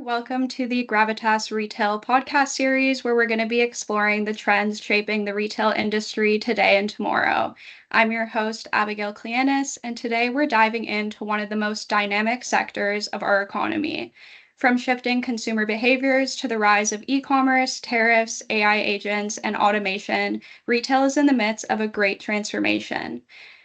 Welcome to the Gravitas Retail Podcast Series, where we're going to be exploring the trends shaping the retail industry today and tomorrow. I'm your host, Abigail Cleanis, and today we're diving into one of the most dynamic sectors of our economy. From shifting consumer behaviors to the rise of e-commerce, tariffs, AI agents, and automation, retail is in the midst of a great transformation.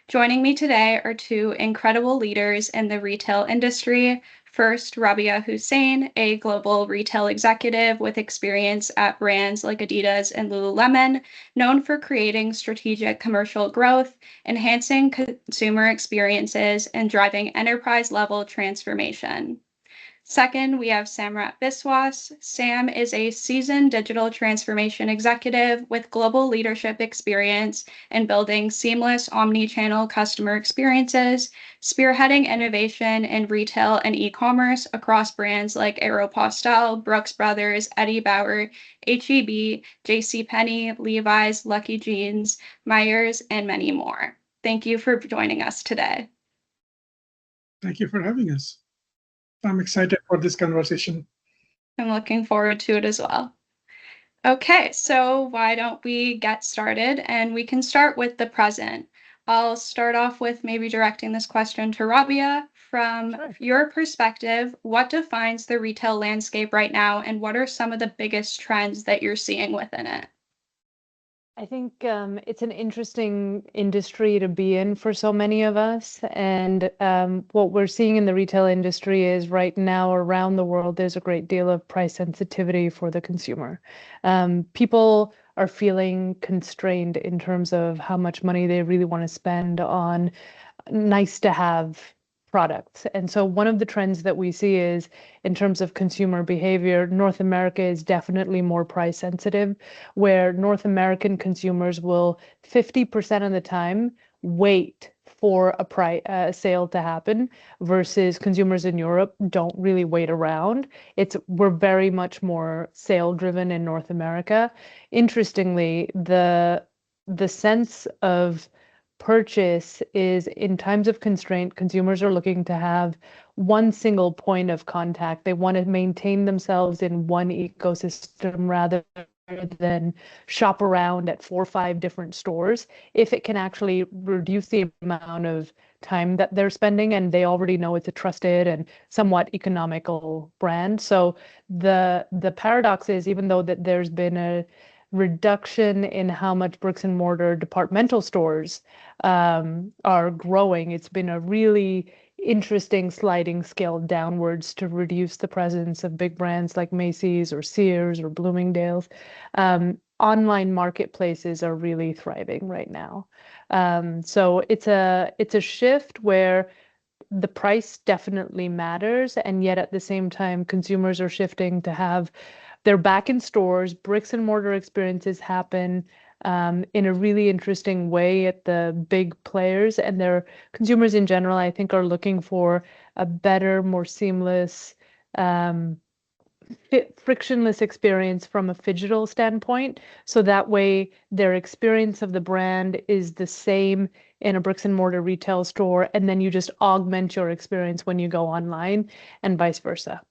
Joining me today are two incredible leaders in the retail industry. First, Rabbiya Hussain, a global retail executive with experience at brands like Adidas and Lululemon, known for creating strategic commercial growth, enhancing consumer experiences, and driving enterprise-level transformation. Second, we have Samrat Biswas. Sam is a seasoned digital transformation executive with global leadership experience in building seamless omni-channel customer experiences, spearheading innovation in retail and e-commerce across brands like Aeropostale, Brooks Brothers, Bauer, H.E.B, Penney, Levi's, Lucky Jeans, Meijers, and many more. Thank you for joining us today. Thank you for having us. I'm excited for this conversation. I'm looking forward to it as well. Okay, so why don't we get started, and we can start with the present. I'll start off with maybe directing this question to Rabbiya. From your perspective, what defines the retail landscape right now, and what are some of the biggest trends that you're seeing within it? I think it's an interesting industry to be in for so many of us. And what we're seeing in the retail industry is right now around the world, there's a great deal of price sensitivity for the consumer. People are feeling constrained in terms of how much money they really want to spend on nice to have products. And so one of the trends that we see is in terms of consumer behavior, North America is definitely more price sensitive, where North American consumers will 50% of the time wait for a sale to happen versus consumers in Europe don't really wait around. We're very much more sale driven in North America. Interestingly, the sense of purchase is in times of constraint, consumers are looking to have one single point of contact. They want to maintain themselves in one ecosystem rather than shop around at 4 or 5 different stores. If it can actually reduce the amount of time that they're spending, and they already know it's a trusted and somewhat economical brand. So the paradox is, even though that there's been a reduction in how much bricks and mortar departmental stores are growing, it's been a really interesting sliding scale downwards to reduce the presence of big brands like Macy's or Sears or Bloomingdale's. Online marketplaces are really thriving right now. So it's a shift where the price definitely matters, and yet at the same time, consumers are shifting to have they're back in stores. Bricks and mortar experiences happen in a really interesting way at the big players, and their consumers in general, I think, are looking for a better, more seamless, frictionless experience from a phygital standpoint. So that way, their experience of the brand is the same in a bricks and mortar retail store, and then you just augment your experience when you go online, and vice versa.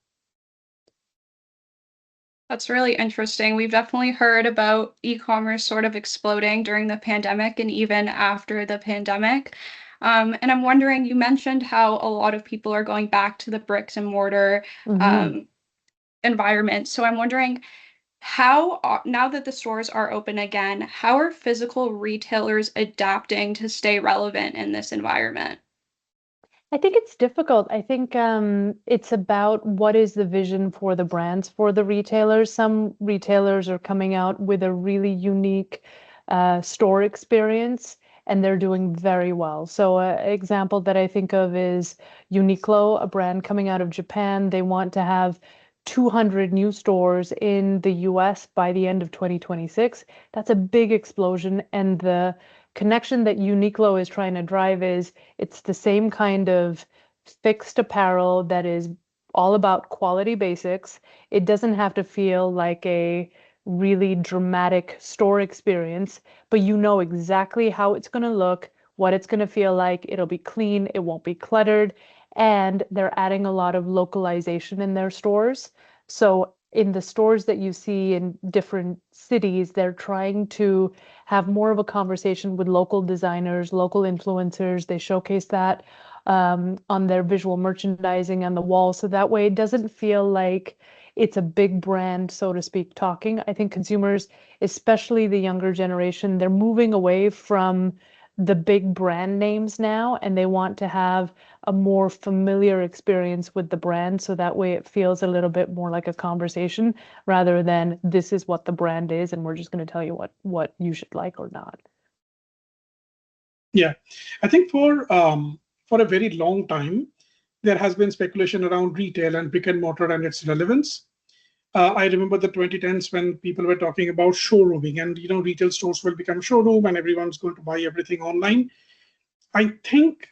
That's really interesting. We've definitely heard about e-commerce sort of exploding during the pandemic and even after the pandemic. And I'm wondering, you mentioned how a lot of people are going back to the bricks and mortar environment. So I'm wondering, now that the stores are open again, how are physical retailers adapting to stay relevant in this environment? I think it's difficult. I think it's about what is the vision for the brands, for the retailers. Some retailers are coming out with a really unique store experience, and they're doing very well. So an example that I think of is Uniqlo, a brand coming out of Japan. They want to have 200 new stores in the US by the end of 2026. That's a big explosion, and the connection that Uniqlo is trying to drive is it's the same kind of fixed apparel that is all about quality basics. It doesn't have to feel like a really dramatic store experience, but you know exactly how it's going to look, what it's going to feel like. It'll be clean, it won't be cluttered, and they're adding a lot of localization in their stores. So in the stores that you see in different cities, they're trying to have more of a conversation with local designers, local influencers. They showcase that on their visual merchandising on the wall. So that way it doesn't feel like it's a big brand, so to speak, talking. I think consumers, especially the younger generation, they're moving away from the big brand names now, and they want to have a more familiar experience with the brand. So that way it feels a little bit more like a conversation rather than this is what the brand is, and we're just going to tell you what you should like or not. Yeah, I think for a very long time, there has been speculation around retail and brick and mortar and its relevance. I remember the 2010s when people were talking about showrooming and retail stores will become showroom and everyone's going to buy everything online. I think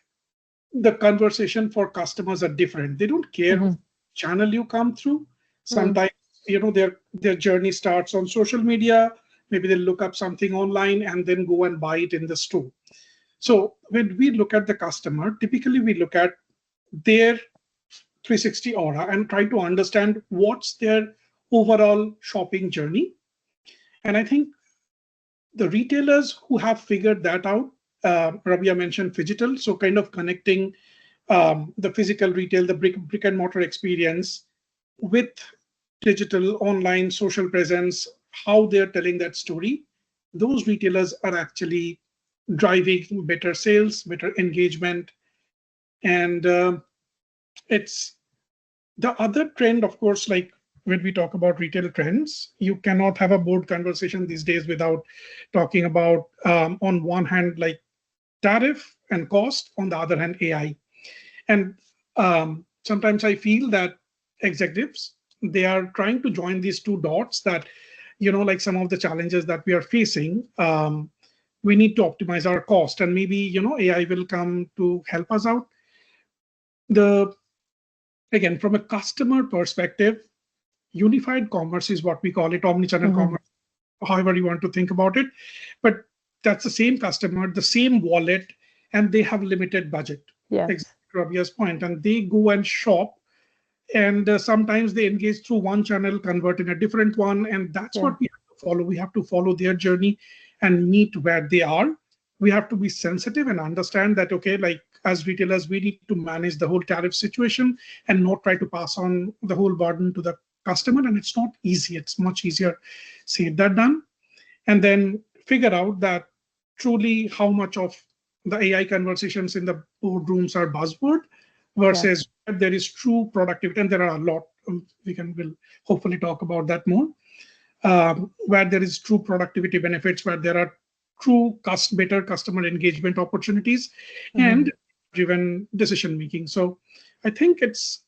the conversation for customers are different. They don't care Mhm. channel you come through. Sometimes their journey starts on social media. Maybe they look up something online and then go and buy it in the store. So when we look at the customer, typically we look at their 360 aura and try to understand what's their overall shopping journey. And I think the retailers who have figured that out, Rabbiya mentioned phygital, so kind of connecting the physical retail, the brick and mortar experience with digital, online, social presence, how they're telling that story. Those retailers are actually driving better sales, better engagement. And it's the other trend, of course, like when we talk about retail trends, you cannot have a board conversation these days without talking about, on one hand, like tariff and cost, on the other hand, AI. And sometimes I feel that executives, they are trying to join these two dots that, like some of the challenges that we are facing, we need to optimize our cost and maybe, AI will come to help us out. Again, from a customer perspective, unified commerce is what we call it, omni-channel commerce, however you want to think about it. But that's the same customer, the same wallet, and they have limited budget. Yes. Exactly Rabbiya's point. And they go and shop, and sometimes they engage through one channel, convert in a different one, and that's what we have to follow. We have to follow their journey and meet where they are. We have to be sensitive and understand that, okay, like as retailers, we need to manage the whole tariff situation and not try to pass on the whole burden to the customer. And it's not easy. It's much easier said than done. And then figure out that truly how much of the AI conversations in the boardrooms are buzzword versus there is true productivity. And there are a lot. We'll hopefully talk about that more. Where there is true productivity benefits, where there are true better customer engagement opportunities, and driven decision making. So I think it's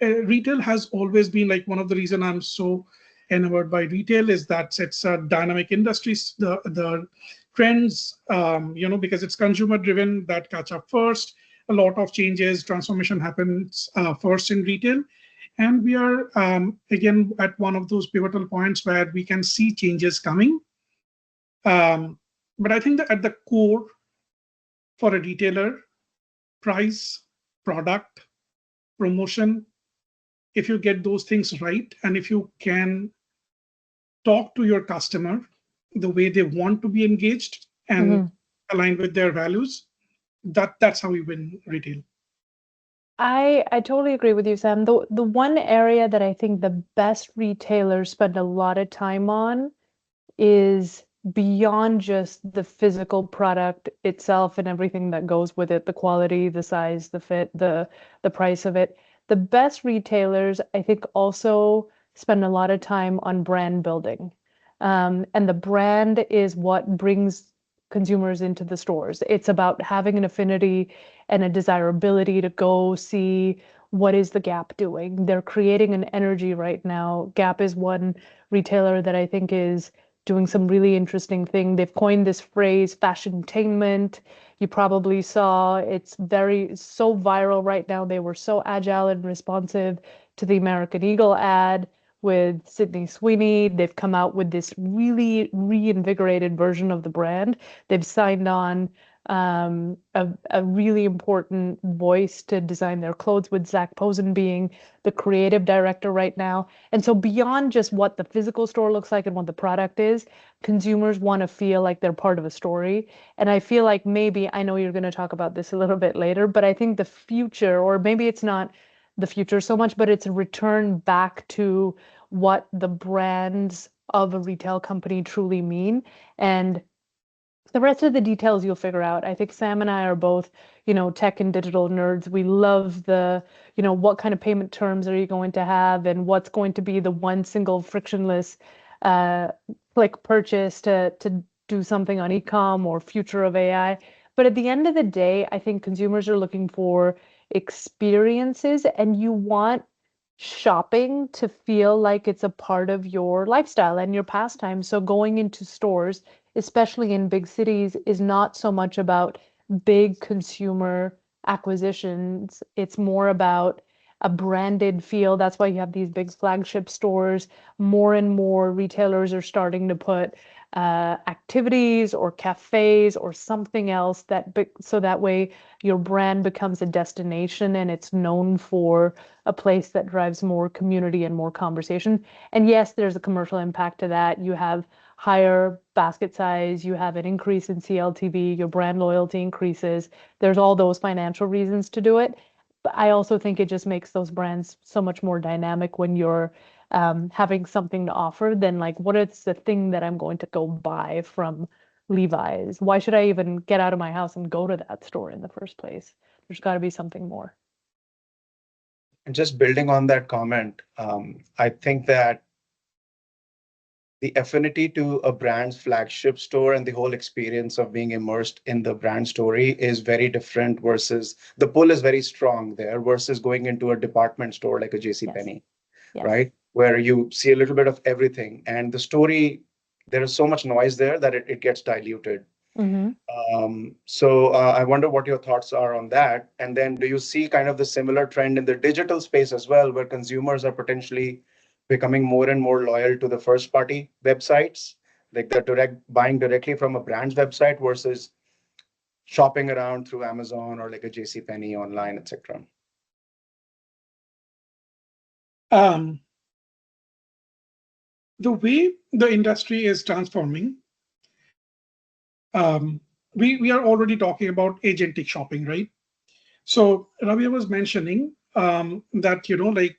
retail has always been like one of the reason I'm so enamored by retail is that it's a dynamic industry. The trends, because it's consumer driven, that catch up first. A lot of changes, transformation happens first in retail. And we are, again, at one of those pivotal points where we can see changes coming. But I think that at the core for a retailer, price, product, promotion, if you get those things right, and if you can talk to your customer the way they want to be engaged and aligned with their values, that's how you win retail. I totally agree with you, Sam. The one area that I think the best retailers spend a lot of time on is beyond just the physical product itself and everything that goes with it, the quality, the size, the fit, the price of it. The best retailers, I think, also spend a lot of time on brand building. And the brand is what brings consumers into the stores. It's about having an affinity and a desirability to go see what is the Gap doing. They're creating an energy right now. Gap is one retailer that I think is doing some really interesting thing. They've coined this phrase, fashiontainment. You probably saw it's so viral right now. They were so agile and responsive to the American Eagle ad with Sydney Sweeney. They've come out with this really reinvigorated version of the brand. They've signed on a really important voice to design their clothes, with Zach Posen being the creative director right now. And so beyond just what the physical store looks like and what the product is, consumers want to feel like they're part of a story. And I feel like maybe, I know you're going to talk about this a little bit later, but I think the future, or maybe it's not the future so much, but it's a return back to what the brands of a retail company truly mean. And the rest of the details you'll figure out. I think Sam and I are both, tech and digital nerds. We love what kind of payment terms are you going to have, and what's going to be the one single frictionless uh, click purchase to do something on e-com, or future of AI. But at the end of the day, I think consumers are looking for experiences, and you want shopping to feel like it's a part of your lifestyle and your pastime. So going into stores, especially in big cities, is not so much about big consumer acquisitions. It's more about a branded feel. That's why you have these big flagship stores. More and more retailers are starting to put activities or cafes or something else so that way your brand becomes a destination and it's known for a place that drives more community and more conversation. And yes, there's a commercial impact to that. You have higher basket size, you have an increase in CLTV, your brand loyalty increases. There's all those financial reasons to do it. But I also think it just makes those brands so much more dynamic when you're having something to offer than like, what is the thing that I'm going to go buy from Levi's? Why should I even get out of my house and go to that store in the first place? There's got to be something more. And just building on that comment, I think that the affinity to a brand's flagship store and the whole experience of being immersed in the brand story is very different, versus the pull is very strong there versus going into a department store like a JCPenney, Yes. right? Where you see a little bit of everything, and the story, there is so much noise there that it gets diluted. So I wonder what your thoughts are on that. And then do you see kind of the similar trend in the digital space as well, where consumers are potentially becoming more and more loyal to the first party websites, like the buying directly from a brand's website versus shopping around through Amazon or like a JCPenney online, etc.? The way the industry is transforming, we are already talking about agentic shopping, right? So Rabbiya was mentioning that, like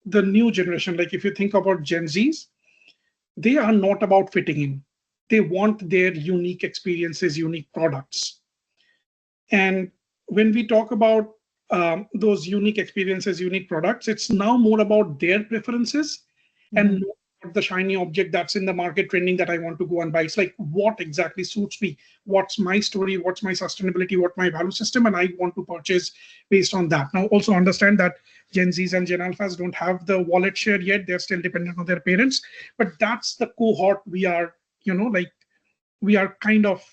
the new generation, like if you think about Gen Zs, they are not about fitting in. They want their unique experiences, unique products. And when we talk about those unique experiences, unique products, it's now more about their preferences and not the shiny object that's in the market trending that I want to go and buy. It's like, what exactly suits me? What's my story? What's my sustainability? What my value system? And I want to purchase based on that. Now, also understand that Gen Zs and Gen Alphas don't have the wallet share yet. They're still dependent on their parents. But that's the cohort we are, we are kind of,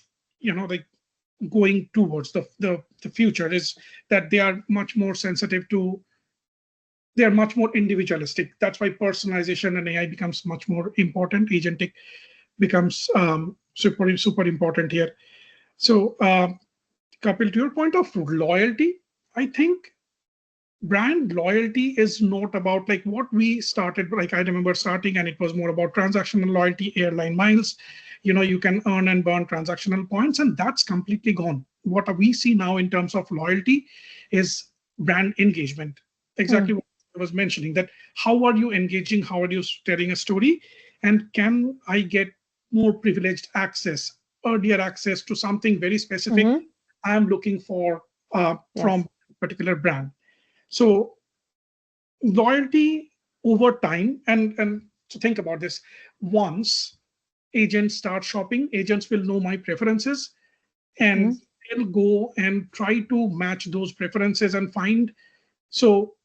going towards. The future is that they are much more sensitive to, they are much more individualistic. That's why personalization and AI becomes much more important. Agentic becomes super important here. So Kapil, to your point of loyalty, I think brand loyalty is not about like what we started, like I remember starting, and it was more about transactional loyalty, airline miles. You can earn and burn transactional points, and that's completely gone. What we see now in terms of loyalty is brand engagement. Exactly what I was mentioning, that how are you engaging? How are you telling a story? And can I get more privileged access, earlier access to something very specific I'm looking for from a particular brand? So loyalty over time, and to think about this, once agents start shopping, agents will know my preferences, and they'll go and try to match those preferences and find. So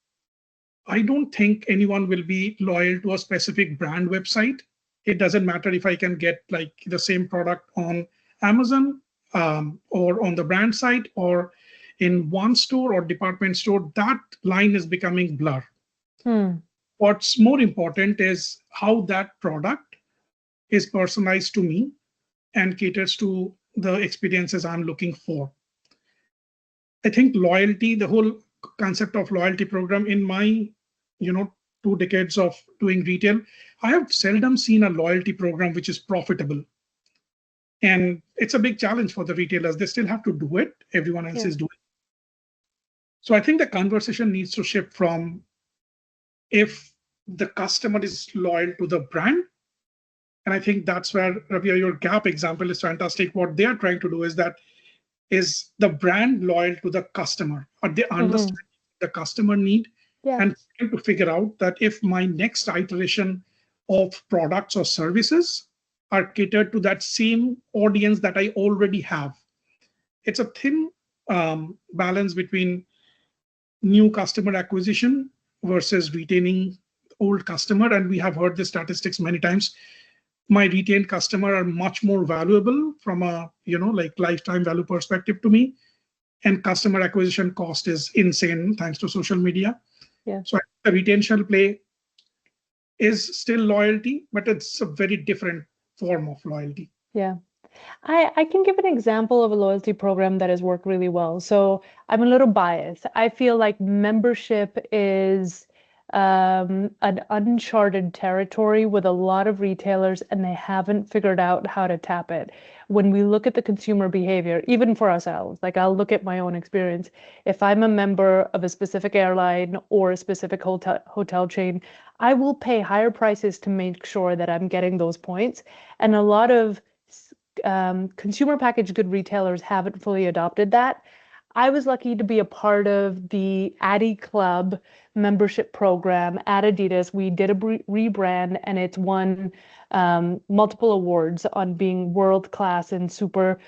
I don't think anyone will be loyal to a specific brand website. It doesn't matter if I can get like the same product on Amazon or on the brand site or in one store or department store. That line is becoming blur. What's more important is how that product is personalized to me and caters to the experiences I'm looking for. I think loyalty, the whole concept of loyalty program in my, 2 decades of doing retail, I have seldom seen a loyalty program which is profitable. And it's a big challenge for the retailers. They still have to do it. Everyone else is doing it. So I think the conversation needs to shift from if the customer is loyal to the brand. And I think that's where, Rabbiya, your Gap example is fantastic. What they are trying to do is the brand loyal to the customer? Are they understand the customer need and trying to figure out that if my next iteration of products or services are catered to that same audience that I already have? It's a thin balance between new customer acquisition versus retaining old customer. And we have heard the statistics many times. My retained customer are much more valuable from a lifetime value perspective to me, and customer acquisition cost is insane thanks to social media. So the retention play is still loyalty, but it's a very different form of loyalty. I can give an example of a loyalty program that has worked really well. So I'm a little biased. I feel like membership is an uncharted territory with a lot of retailers, and they haven't figured out how to tap it. When we look at the consumer behavior, even for ourselves, like I'll look at my own experience. If I'm a member of a specific airline or a specific hotel chain, I will pay higher prices to make sure that I'm getting those points. And a lot of consumer packaged good retailers haven't fully adopted that. I was lucky to be a part of the Addy Club membership program at Adidas. We did a rebrand, and it's won multiple awards on being world-class and super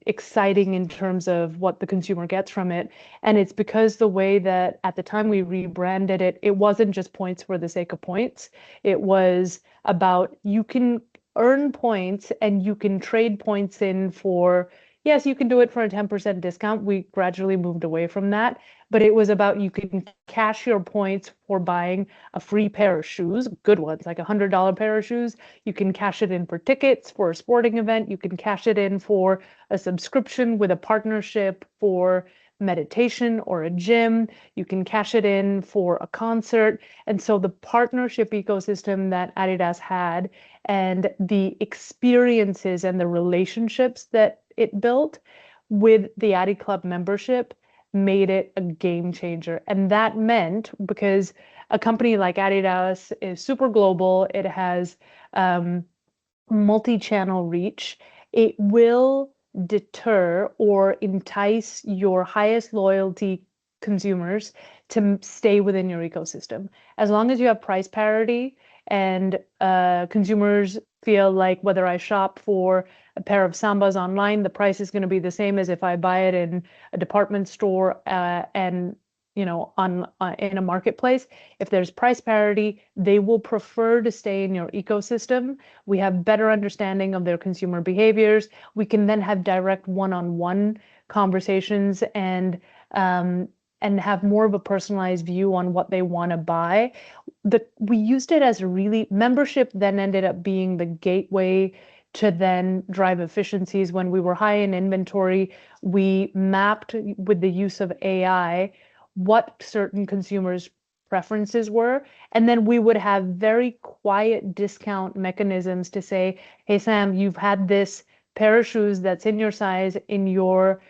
exciting in terms of what the consumer gets from it. And it's because the way that at the time we rebranded it, it wasn't just points for the sake of points. It was about you can earn points and you can trade points in for, yes, you can do it for a 10% discount. We gradually moved away from that, but it was about you can cash your points for buying a free pair of shoes, good ones, like $100 pair of shoes. You can cash it in for tickets for a sporting event. You can cash it in for a subscription with a partnership for meditation or a gym. You can cash it in for a concert. And so the partnership ecosystem that Adidas had and the experiences and the relationships that it built with the Addy Club membership made it a game changer. And that meant, because a company like Adidas is super global, it has multi-channel reach, it will deter or entice your highest loyalty consumers to stay within your ecosystem. As long as you have price parity and consumers feel like whether I shop for a pair of Sambas online, the price is going to be the same as if I buy it in a department store and on in a marketplace. If there's price parity, they will prefer to stay in your ecosystem. We have better understanding of their consumer behaviors. We can then have direct one-on-one conversations and have more of a personalized view on what they want to buy. We used it as membership then ended up being the gateway to then drive efficiencies. When we were high in inventory, we mapped with the use of AI what certain consumers' preferences were. And then we would have very quiet discount mechanisms to say, hey, Sam, you've had this pair of shoes that's in your size in your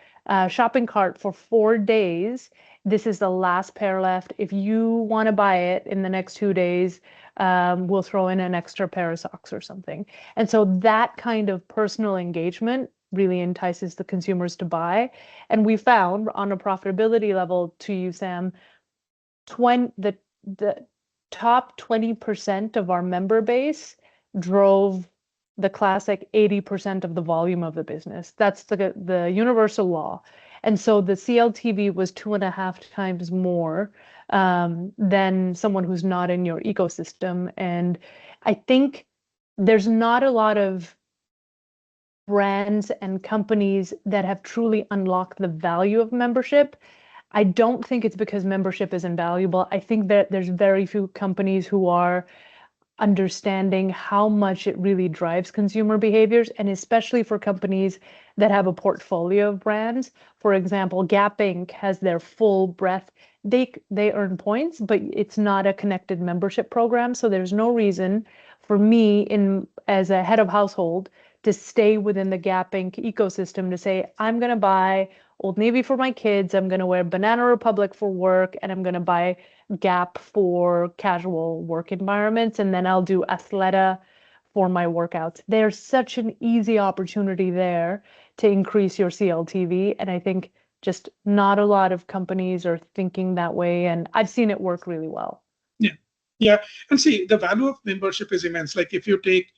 shopping cart for 4 days. This is the last pair left. If you want to buy it in the next 2 days, we'll throw in an extra pair of socks or something. And so that kind of personal engagement really entices the consumers to buy. And we found on a profitability level, to you, Sam, the top 20% of our member base drove the classic 80% of the volume of the business. That's the universal law. And so the CLTV was 2.5 times more than someone who's not in your ecosystem. And I think there's not a lot of brands and companies that have truly unlocked the value of membership. I don't think it's because membership is invaluable. I think that there's very few companies who are understanding how much it really drives consumer behaviors, and especially for companies that have a portfolio of brands. For example, Gap Inc. has their full breadth. They earn points, but it's not a connected membership program. So there's no reason for me as a head of household to stay within the Gap Inc. ecosystem to say, I'm going to buy Old Navy for my kids, I'm going to wear Banana Republic for work, and I'm going to buy Gap for casual work environments, and then I'll do Athleta for my workouts. There's such an easy opportunity there to increase your CLTV, and I think just not a lot of companies are thinking that way, and I've seen it work really well. Yeah. And see, the value of membership is immense. Like if you take,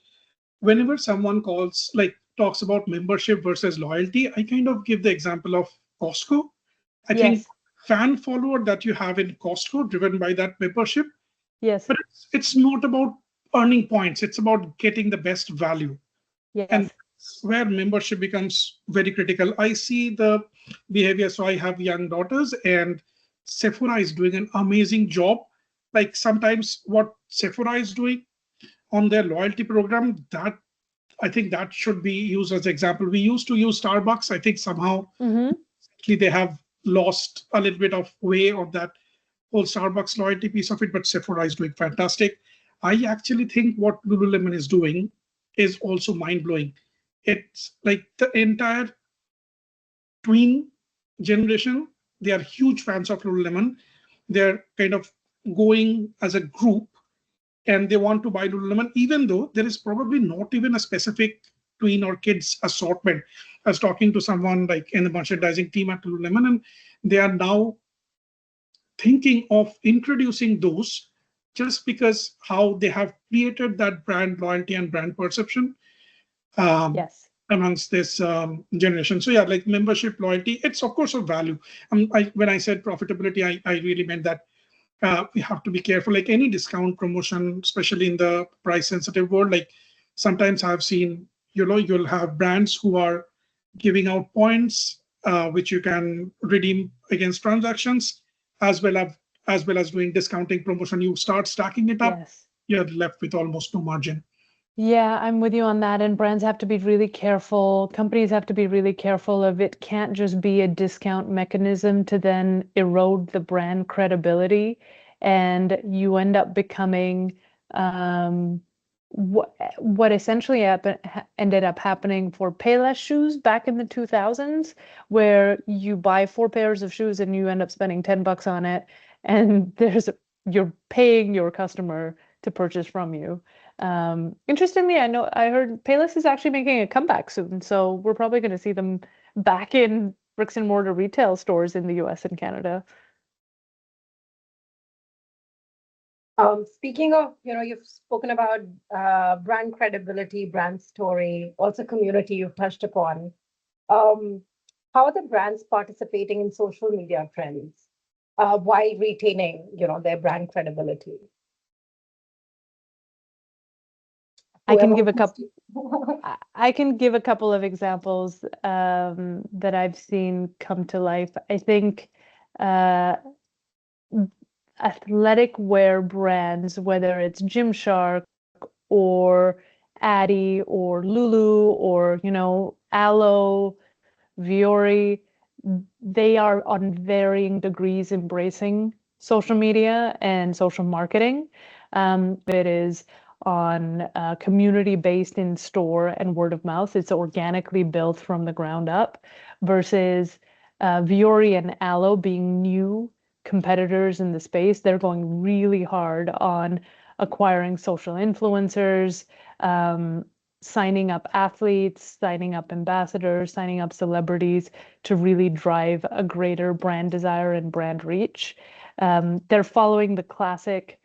whenever someone talks about membership versus loyalty, I kind of give the example of Costco. I think Yes, fan follower that you have in Costco driven by that membership, yes, but it's not about earning points. It's about getting the best value. And yes, that's where membership becomes very critical. I see the behavior. So I have young daughters, and Sephora is doing an amazing job. Like sometimes what Sephora is doing on their loyalty program, that I think that should be used as example. We used to use Starbucks. I think somehow mm-hmm. they have lost a little bit of way of that whole Starbucks loyalty piece of it, but Sephora is doing fantastic. I actually think what Lululemon is doing is also mind blowing. It's like the entire tween generation, they are huge fans of Lululemon. They're kind of going as a group and they want to buy Lululemon, even though there is probably not even a specific tween or kids assortment. I was talking to someone like in the merchandising team at Lululemon, and they are now thinking of introducing those just because how they have created that brand loyalty and brand perception Yes, amongst this generation. So yeah, like membership loyalty, it's of course a value. When I said profitability, I really meant that we have to be careful. Like any discount promotion, especially in the price sensitive world, like sometimes I've seen, you'll have brands who are giving out points which you can redeem against transactions, as well as doing discounting promotion. You start stacking it up, yes. you're left with almost no margin. Yeah, I'm with you on that. And brands have to be really careful. Companies have to be really careful of it can't just be a discount mechanism to then erode the brand credibility. And you end up becoming what essentially ended up happening for Payless shoes back in the 2000s, where you buy 4 pairs of shoes and you end up spending $10 on it. And you're paying your customer to purchase from you. Interestingly, I heard Payless is actually making a comeback soon, so we're probably going to see them back in bricks and mortar retail stores in the US and Canada. Speaking of, you've spoken about brand credibility, brand story, also community you've touched upon. How are the brands participating in social media trends while retaining, their brand credibility? I can Whoever give a wants couple. to. I can give a couple of examples that I've seen come to life. I think uh, athletic wear brands, whether it's Gymshark or Addy or Lulu or, Aloe, Viore, they are on varying degrees embracing social media and social marketing. It is on community based in store and word of mouth. It's organically built from the ground up versus Viore and Aloe being new competitors in the space. They're going really hard on acquiring social influencers, signing up athletes, signing up ambassadors, signing up celebrities to really drive a greater brand desire and brand reach. They're following the classic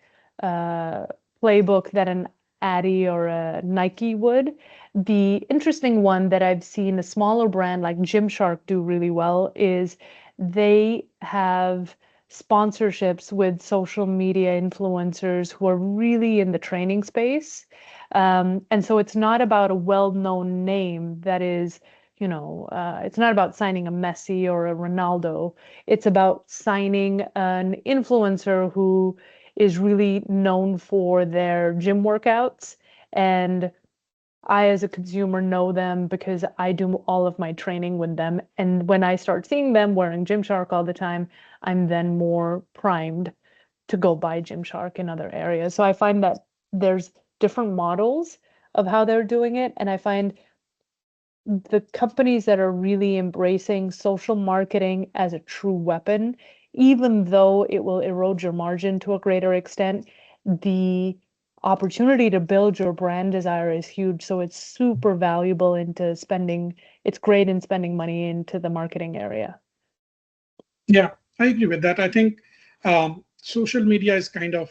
playbook that an Addy or a Nike would. The interesting one that I've seen a smaller brand like Gymshark do really well is they have sponsorships with social media influencers who are really in the training space. And so it's not about a well-known name that is, it's not about signing a Messi or a Ronaldo. It's about signing an influencer who is really known for their gym workouts. And I, as a consumer, know them because I do all of my training with them. And when I start seeing them wearing Gymshark all the time, I'm then more primed to go buy Gymshark in other areas. So I find that there's different models of how they're doing it. And I find the companies that are really embracing social marketing as a true weapon, even though it will erode your margin to a greater extent, the opportunity to build your brand desire is huge. So it's super valuable into spending. It's great in spending money into the marketing area. Yeah, I agree with that. I think social media is kind of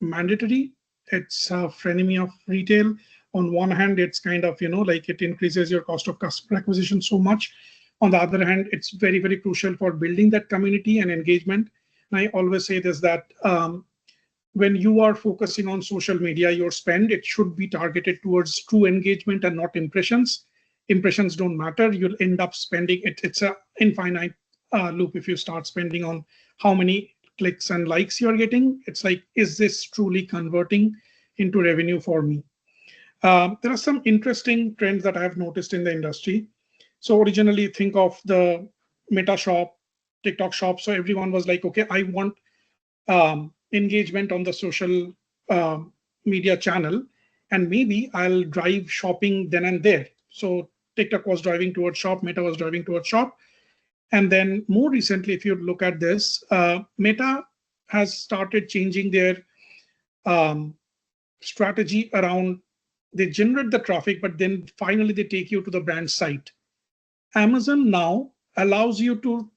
mandatory. It's a frenemy of retail. On one hand, it's kind of, like it increases your cost of customer acquisition so much. On the other hand, it's very, very crucial for building that community and engagement. And I always say this, that when you are focusing on social media, your spend, it should be targeted towards true engagement and not impressions. Impressions don't matter. You'll end up spending it. It's a infinite loop if you start spending on how many clicks and likes you're getting. It's like, is this truly converting into revenue for me? There are some interesting trends that I have noticed in the industry. So originally, think of the Meta shop, TikTok shop. So everyone was like, okay, I want engagement on the social media channel, and maybe I'll drive shopping then and there. So TikTok was driving towards shop, Meta was driving towards shop. And then more recently, if you look at this, Meta has started changing their strategy around, they generate the traffic, but then finally they take you to the brand site. Amazon now allows you to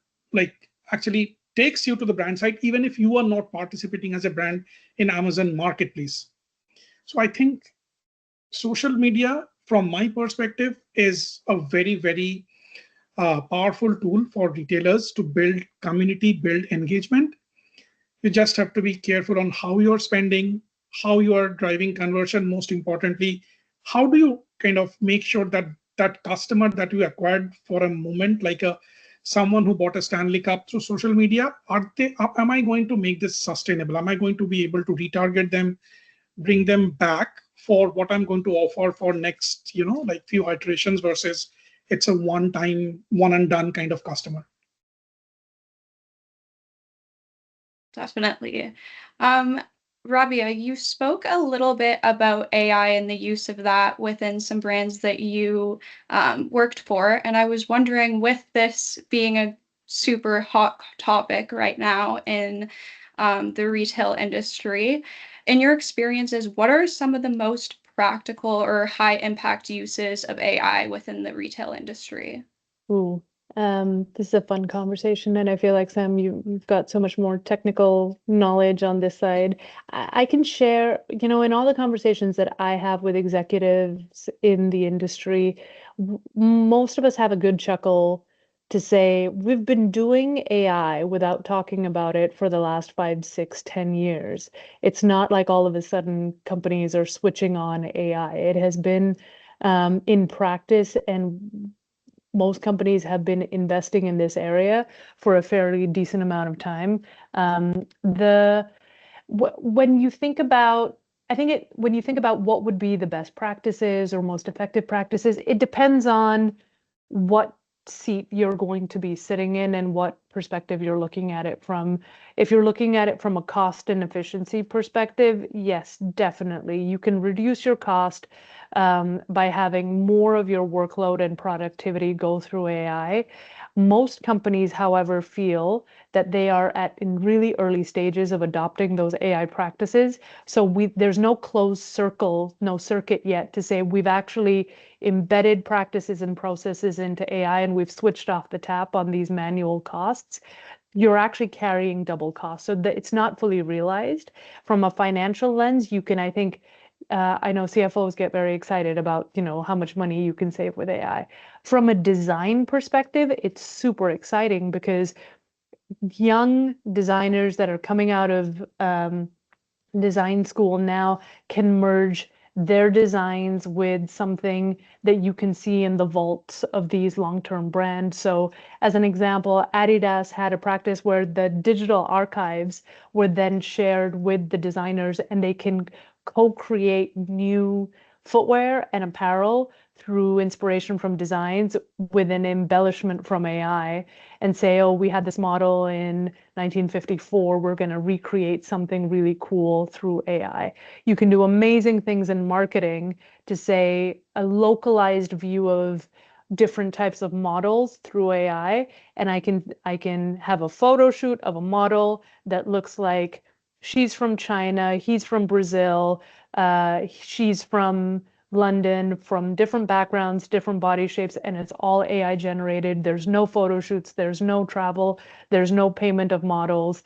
actually takes you to the brand site, even if you are not participating as a brand in Amazon Marketplace. So I think social media, from my perspective, is a very, very powerful tool for retailers to build community, build engagement. You just have to be careful on how you're spending, how you are driving conversion. Most importantly, how do you kind of make sure that that customer that you acquired for a moment, like someone who bought a Stanley Cup through social media, am I going to make this sustainable? Am I going to be able to retarget them, bring them back for what I'm going to offer for next, few iterations, versus it's a one-time, one and done kind of customer? Definitely. Rabbiya, you spoke a little bit about AI and the use of that within some brands that you worked for. And I was wondering, with this being a super hot topic right now in the retail industry, in your experiences, what are some of the most practical or high impact uses of AI within the retail industry? Ooh, this is a fun conversation, and I feel like, Sam, you've got so much more technical knowledge on this side. I can share, in all the conversations that I have with executives in the industry, most of us have a good chuckle to say we've been doing AI without talking about it for the last 5, 6, 10 years. It's not like all of a sudden companies are switching on AI. It has been in practice, and most companies have been investing in this area for a fairly decent amount of time. When you think about, when you think about what would be the best practices or most effective practices, it depends on what seat you're going to be sitting in and what perspective you're looking at it from. If you're looking at it from a cost and efficiency perspective, yes, definitely. You can reduce your cost by having more of your workload and productivity go through AI. Most companies, however, feel that they are in really early stages of adopting those AI practices. So there's no closed circle, no circuit yet to say we've actually embedded practices and processes into AI and we've switched off the tap on these manual costs. You're actually carrying double costs. So that it's not fully realized. From a financial lens, you can, I think, I know CFOs get very excited about, how much money you can save with AI. From a design perspective, it's super exciting because young designers that are coming out of design school now can merge their designs with something that you can see in the vaults of these long-term brands. So as an example, Adidas had a practice where the digital archives were then shared with the designers, and they can co-create new footwear and apparel through inspiration from designs with an embellishment from AI, and say, oh, we had this model in 1954, we're going to recreate something really cool through AI. You can do amazing things in marketing to say a localized view of different types of models through AI, and I can have a photo shoot of a model that looks like she's from China, he's from Brazil, she's from London, from different backgrounds, different body shapes, and it's all AI generated. There's no photo shoots, there's no travel, there's no payment of models.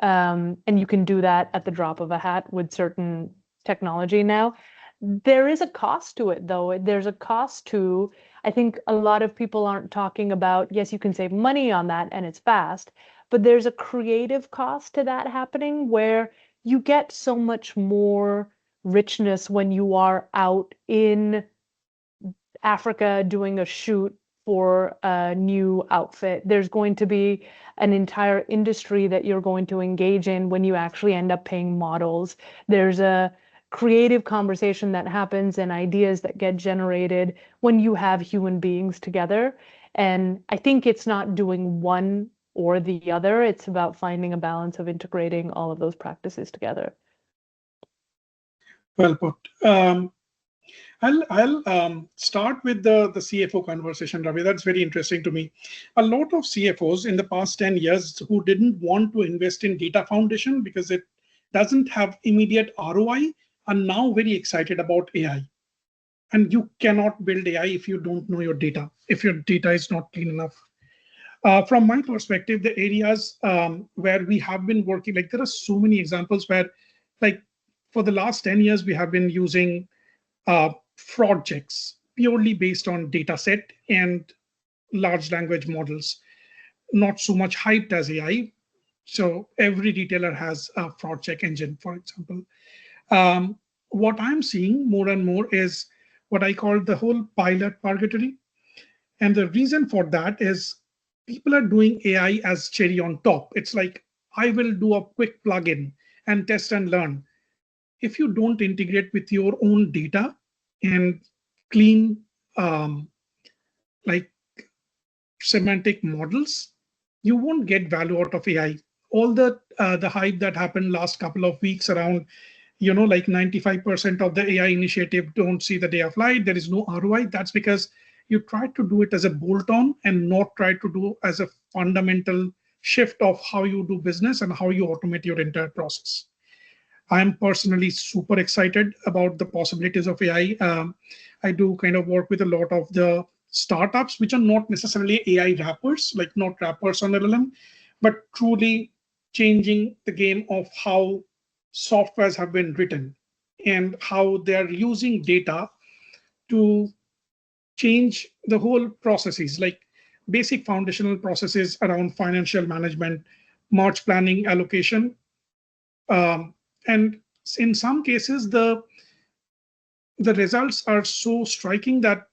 And you can do that at the drop of a hat with certain technology now. There is a cost to it, though. There's a cost to, I think a lot of people aren't talking about, yes, you can save money on that and it's fast, but there's a creative cost to that happening where you get so much more richness when you are out in Africa doing a shoot for a new outfit. There's going to be an entire industry that you're going to engage in when you actually end up paying models. There's a creative conversation that happens and ideas that get generated when you have human beings together. And I think it's not doing one or the other. It's about finding a balance of integrating all of those practices together. Well put. I'll start with the CFO conversation, Ravi. That's very interesting to me. A lot of CFOs in the past 10 years who didn't want to invest in data foundation because it doesn't have immediate ROI are now very excited about AI. And you cannot build AI if you don't know your data, if your data is not clean enough. From my perspective, the areas where we have been working, like there are so many examples where, like for the last 10 years, we have been using fraud checks purely based on data set and large language models, not so much hyped as AI. So every retailer has a fraud check engine, for example. What I'm seeing more and more is what I call the whole pilot purgatory. And the reason for that is people are doing AI as cherry on top. It's like, I will do a quick plugin and test and learn. If you don't integrate with your own data and clean like semantic models, you won't get value out of AI. All the hype that happened last couple of weeks around, like 95% of the AI initiative don't see the day of light. There is no ROI. That's because you try to do it as a bolt-on and not try to do as a fundamental shift of how you do business and how you automate your entire process. I'm personally super excited about the possibilities of AI. I do kind of work with a lot of the startups, which are not necessarily AI wrappers, like not wrappers on LLM, but truly changing the game of how softwares have been written and how they're using data to change the whole processes, like basic foundational processes around financial management, March planning, allocation. And in some cases, the results are so striking that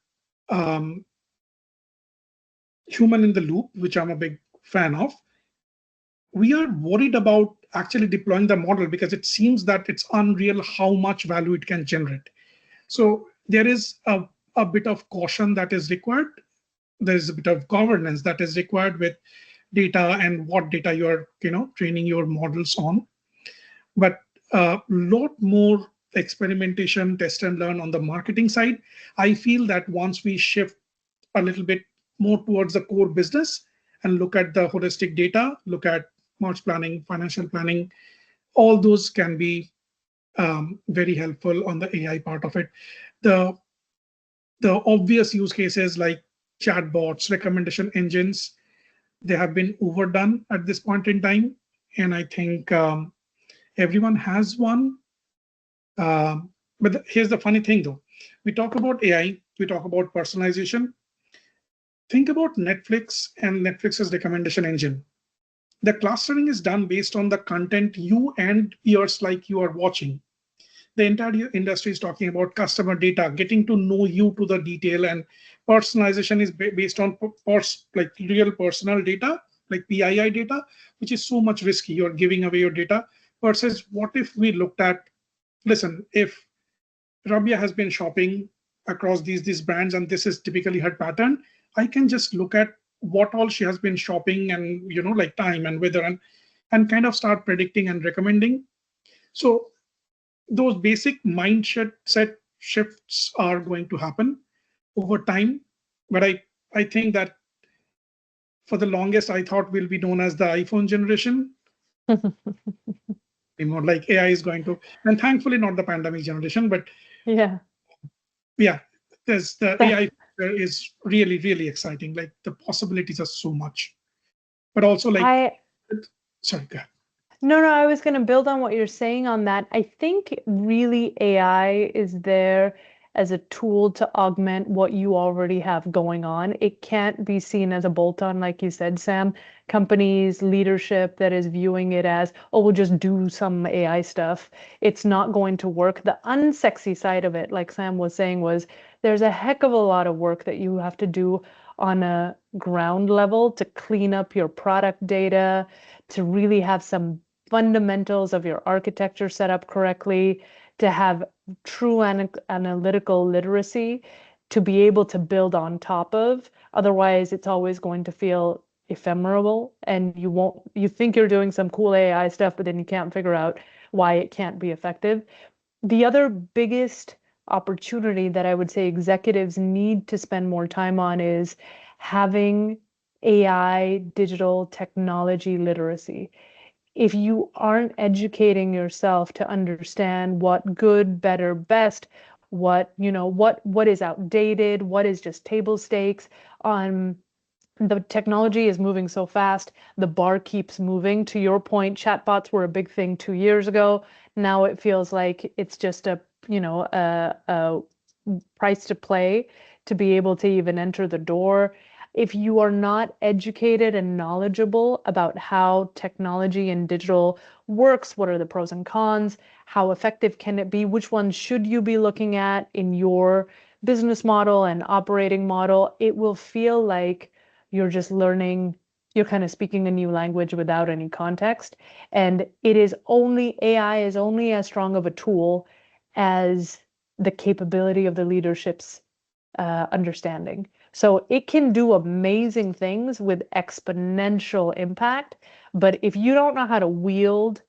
human in the loop, which I'm a big fan of, we are worried about actually deploying the model because it seems that it's unreal how much value it can generate. So there is a bit of caution that is required. There is a bit of governance that is required with data and what data you're training your models on. But a lot more experimentation, test and learn on the marketing side. I feel that once we shift a little bit more towards the core business and look at the holistic data, look at March planning, financial planning, all those can be very helpful on the AI part of it. The obvious use cases like chatbots, recommendation engines, they have been overdone at this point in time. And I think everyone has one. But here's the funny thing though. We talk about AI, we talk about personalization. Think about Netflix and Netflix's recommendation engine. The clustering is done based on the content you and peers like you are watching. the entire industry is talking about customer data, getting to know you to the detail, and personalization is based on like real personal data, like PII data, which is so much risky. You're giving away your data versus what if we looked at, listen, if Rabbiya has been shopping across these brands, and this is typically her pattern, I can just look at what all she has been shopping and like time and weather and kind of start predicting and recommending. So those basic mindset set shifts are going to happen over time. But I think that for the longest I thought we'll be known as the iPhone generation. More like AI is going to, and thankfully not the pandemic generation, but Yeah. there's the AI is really, really exciting. Like the possibilities are so much. But also sorry, go ahead. No, I was going to build on what you're saying on that. I think really AI is there as a tool to augment what you already have going on. It can't be seen as a bolt-on, like you said, Sam. Companies, leadership that is viewing it as, oh, we'll just do some AI stuff. It's not going to work. The unsexy side of it, like Sam was saying, was there's a heck of a lot of work that you have to do on a ground level to clean up your product data, to really have some fundamentals of your architecture set up correctly, to have true analytical literacy to be able to build on top of. Otherwise, it's always going to feel ephemeral, and you think you're doing some cool AI stuff, but then you can't figure out why it can't be effective. The other biggest opportunity that I would say executives need to spend more time on is having AI digital technology literacy. If you aren't educating yourself to understand what good, better, best, what is outdated, what is just table stakes on, the technology is moving so fast, the bar keeps moving. To your point, chatbots were a big thing 2 years ago. Now it feels like it's just a price to play to be able to even enter the door. If you are not educated and knowledgeable about how technology and digital works, what are the pros and cons, how effective can it be, which ones should you be looking at in your business model and operating model, it will feel like you're just learning, you're kind of speaking a new language without any context. And AI is only as strong of a tool as the capability of the leadership's understanding. So it can do amazing things with exponential impact, but if you don't know how to wield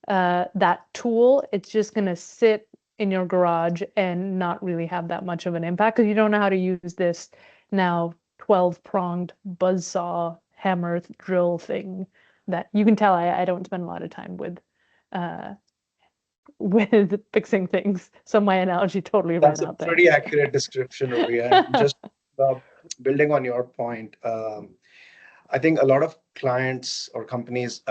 that tool, it's just going to sit in your garage and not really have that much of an impact because you don't know how to use this now 12-pronged buzzsaw hammer drill thing that you can tell I don't spend a lot of time with fixing things. So my analogy totally ran That's a out there. pretty accurate description, Rabbiya. And just building on your point, I think a lot of clients or companies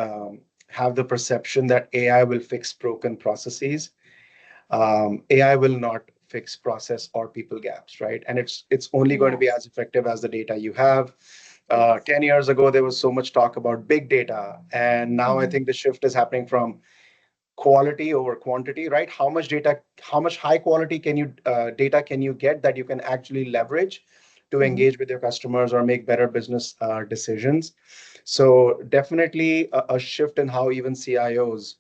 have the perception that AI will fix broken processes. AI will not fix process or people gaps, right? And it's only going to be as effective as the data you have. 10 years ago, there was so much talk about big data. And now I think the shift is happening from quality over quantity, right? How much data, how much high quality data can you get that you can actually leverage to engage with your customers or make better business decisions? So definitely a shift in how even CIOs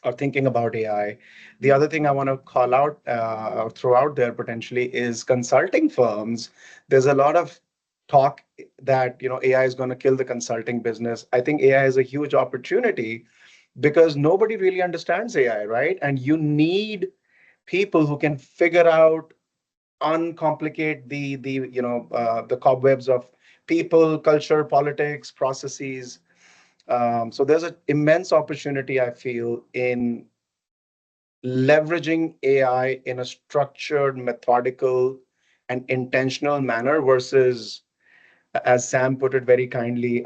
are thinking about AI. The other thing I want to call out or throw out there potentially is consulting firms. There's a lot of talk that AI is going to kill the consulting business. I think AI is a huge opportunity because nobody really understands AI, right? And you need people who can figure out, uncomplicate the cobwebs of people, culture, politics, processes. So there's an immense opportunity, I feel, in leveraging AI in a structured, methodical, and intentional manner versus, as Sam put it very kindly,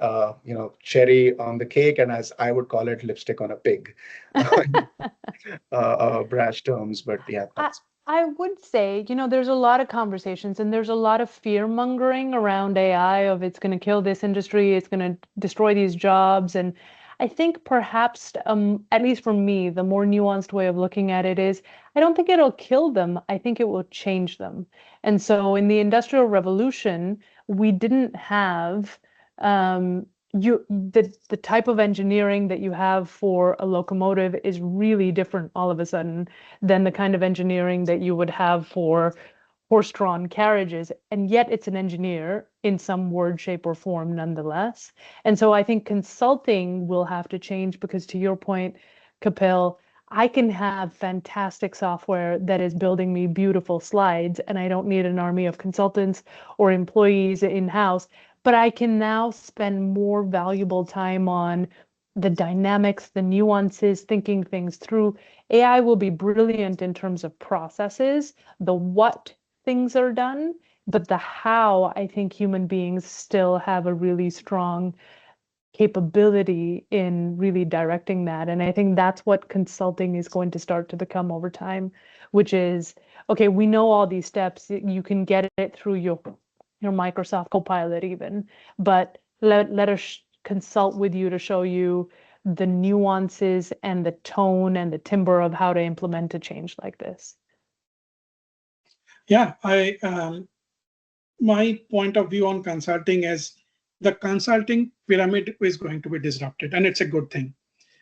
cherry on the cake, and as I would call it, lipstick on a pig, brash terms. But yeah, I would say, there's a lot of conversations and there's a lot of fear mongering around AI of it's going to kill this industry, it's going to destroy these jobs. And I think perhaps, at least for me, the more nuanced way of looking at it is I don't think it'll kill them. I think it will change them. And so in the Industrial Revolution, we didn't have the type of engineering that you have for a locomotive is really different all of a sudden than the kind of engineering that you would have for horse-drawn carriages, and yet it's an engineer in some word, shape, or form nonetheless. And so I think consulting will have to change because, to your point, Kapil, I can have fantastic software that is building me beautiful slides, and I don't need an army of consultants or employees in-house, but I can now spend more valuable time on the dynamics, the nuances, thinking things through. AI will be brilliant in terms of processes, the what things are done, but the how, I think human beings still have a really strong capability in really directing that. And I think that's what consulting is going to start to become over time, which is, okay, we know all these steps. You can get it through your Microsoft Copilot even, but let us consult with you to show you the nuances and the tone and the timbre of how to implement a change like this. Yeah, my point of view on consulting is the consulting pyramid is going to be disrupted, and it's a good thing.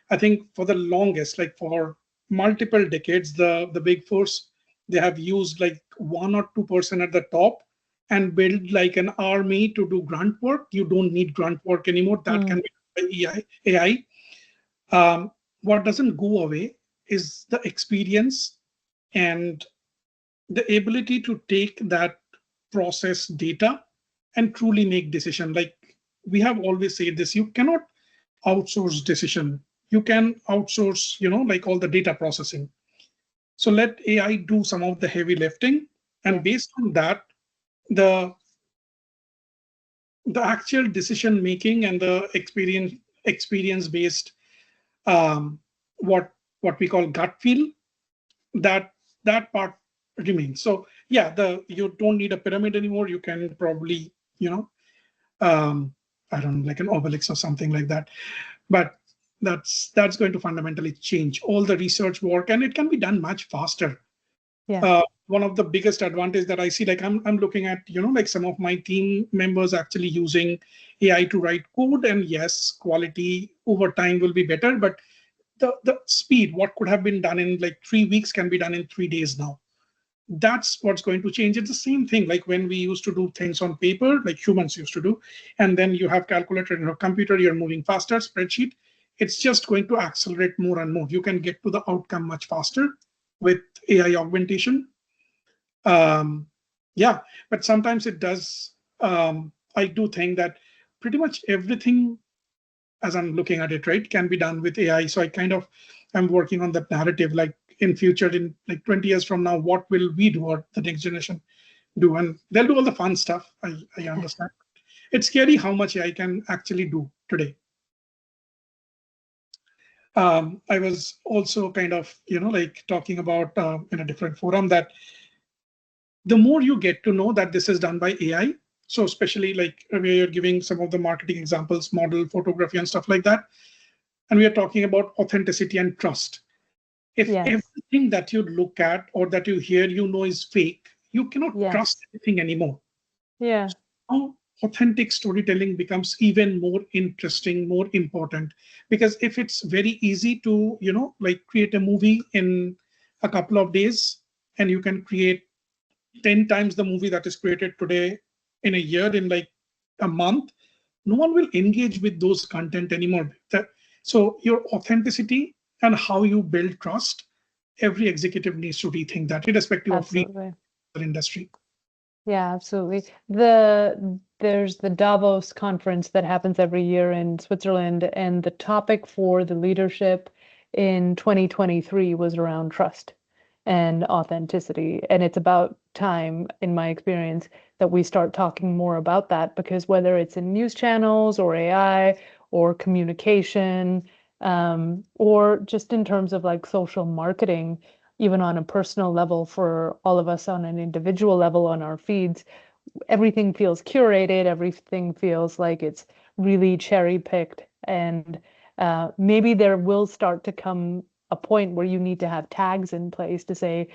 I think for the longest, like for multiple decades, the big fours, they have used like 1 or 2% at the top and build like an army to do grunt work. You don't need grunt work anymore. That can be done by AI. What doesn't go away is the experience and the ability to take that process data and truly make decision. Like we have always said this, you cannot outsource decision. You can outsource, like all the data processing. So let AI do some of the heavy lifting, and based on that, the actual decision making and the experience based what we call gut feel, that part remains. So yeah, you don't need a pyramid anymore. You can probably I don't know, like an obelisk or something like that. But that's going to fundamentally change all the research work, and it can be done much faster. One of the biggest advantage that I see, like I'm looking at, like some of my team members actually using AI to write code, and yes, quality over time will be better, but the speed, what could have been done in like 3 weeks can be done in 3 days now. That's what's going to change. It's the same thing like when we used to do things on paper, like humans used to do, and then you have calculator in a computer, you're moving faster, spreadsheet. It's just going to accelerate more and more. You can get to the outcome much faster with AI augmentation. But sometimes it does. I do think that pretty much everything, as I'm looking at it, right, can be done with AI. So I'm working on that narrative, like in future, in like 20 years from now, what will we do or the next generation do? And they'll do all the fun stuff. I understand. It's scary how much AI can actually do today. I was also kind of, like talking about in a different forum that the more you get to know that this is done by AI, so especially like where you're giving some of the marketing examples, model photography and stuff like that, and we are talking about authenticity and trust. If everything that you look at or that you hear, is fake, you cannot trust anything anymore. Yeah. Now, authentic storytelling becomes even more interesting, more important, because if it's very easy to, like create a movie in a couple of days, and you can create 10 times the movie that is created today in a year, in like a month, no one will engage with those content anymore. So your authenticity and how you build trust, every executive needs to rethink that, irrespective of the industry. Yeah, absolutely. There's the Davos conference that happens every year in Switzerland, and the topic for the leadership in 2023 was around trust and authenticity. And it's about time, in my experience, that we start talking more about that, because whether it's in news channels or AI or communication, or just in terms of like social marketing, even on a personal level for all of us on an individual level on our feeds, everything feels curated, everything feels like it's really cherry picked. And Maybe there will start to come a point where you need to have tags in place to say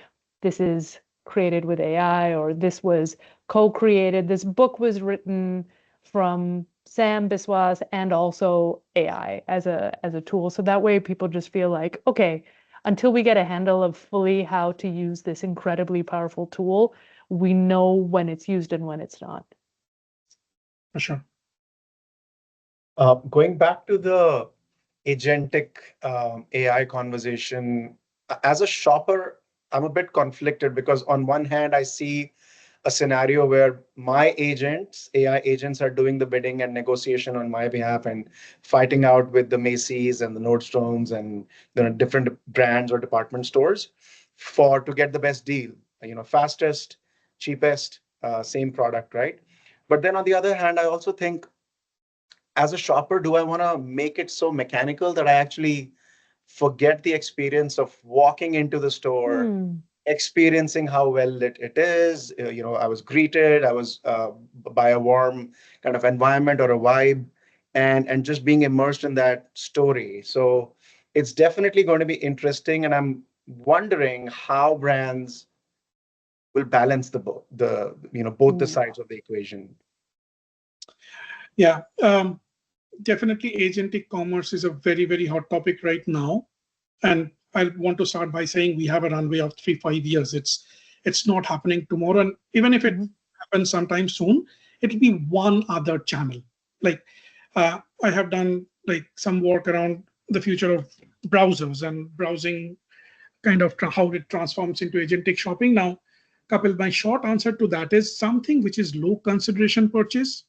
this is created with AI, or this was co-created. This book was written from Sam Biswas and also AI as a tool. So that way people just feel like, okay, until we get a handle of fully how to use this incredibly powerful tool, we know when it's used and when it's not. For sure. Going back to the agentic AI conversation, as a shopper, I'm a bit conflicted because on one hand, I see a scenario where my agents, AI agents, are doing the bidding and negotiation on my behalf and fighting out with the Macy's and the Nordstroms and different brands or department stores to get the best deal, fastest, cheapest, same product, right? But then on the other hand, I also think as a shopper, do I want to make it so mechanical that I actually forget the experience of walking into the store, experiencing how well lit it is? I was greeted, I was by a warm kind of environment or a vibe, and just being immersed in that story. So it's definitely going to be interesting, and I'm wondering how brands will balance both the sides of the equation. Yeah, definitely agentic commerce is a very, very hot topic right now. And I want to start by saying we have a runway of 3-5 years. It's not happening tomorrow. And even if it happens sometime soon, it'll be one other channel. Like I have done like some work around the future of browsers and browsing, kind of how it transforms into agentic shopping. Now, Kapil, my short answer to that is something which is low consideration purchase.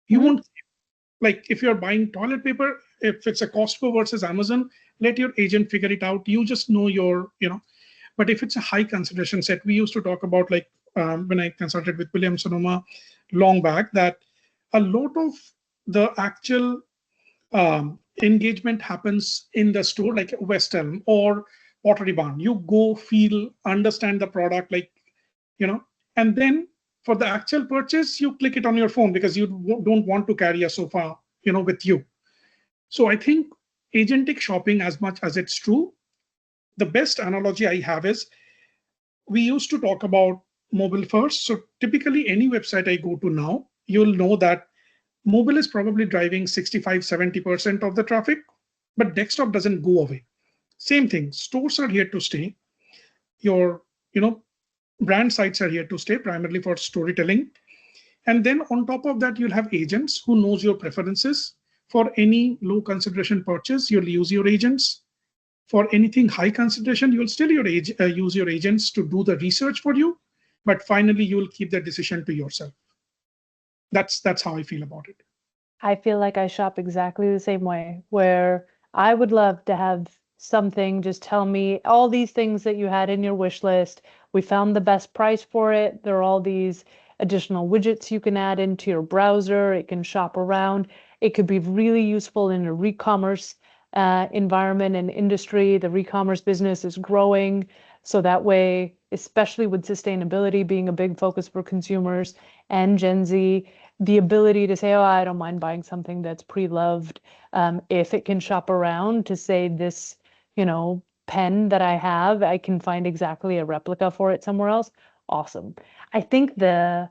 You won't, like if you're buying toilet paper, if it's a Costco versus Amazon, let your agent figure it out. You just know but if it's a high consideration set, we used to talk about like when I consulted with William Sonoma long back, that a lot of the actual engagement happens in the store, like West Elm or Pottery Barn. You go, feel, understand the product, and then for the actual purchase, you click it on your phone because you don't want to carry a sofa, with you. So I think agentic shopping, as much as it's true, the best analogy I have is we used to talk about mobile first. So typically any website I go to now, you'll know that mobile is probably driving 65-70% of the traffic, but desktop doesn't go away. Same thing, stores are here to stay. Your, brand sites are here to stay, primarily for storytelling. And then on top of that, you'll have agents who knows your preferences. For any low consideration purchase, you'll use your agents. For anything high consideration, you'll still use your agents to do the research for you. But finally, you'll keep the decision to yourself. That's how I feel about it. I feel like I shop exactly the same way, where I would love to have something just tell me all these things that you had in your wish list. We found the best price for it. There are all these additional widgets you can add into your browser. It can shop around. It could be really useful in a re-commerce environment and industry. The re-commerce business is growing. So that way, especially with sustainability being a big focus for consumers and Gen Z, the ability to say, oh, I don't mind buying something that's pre-loved. If it can shop around to say this, pen that I have, I can find exactly a replica for it somewhere else. Awesome. I think the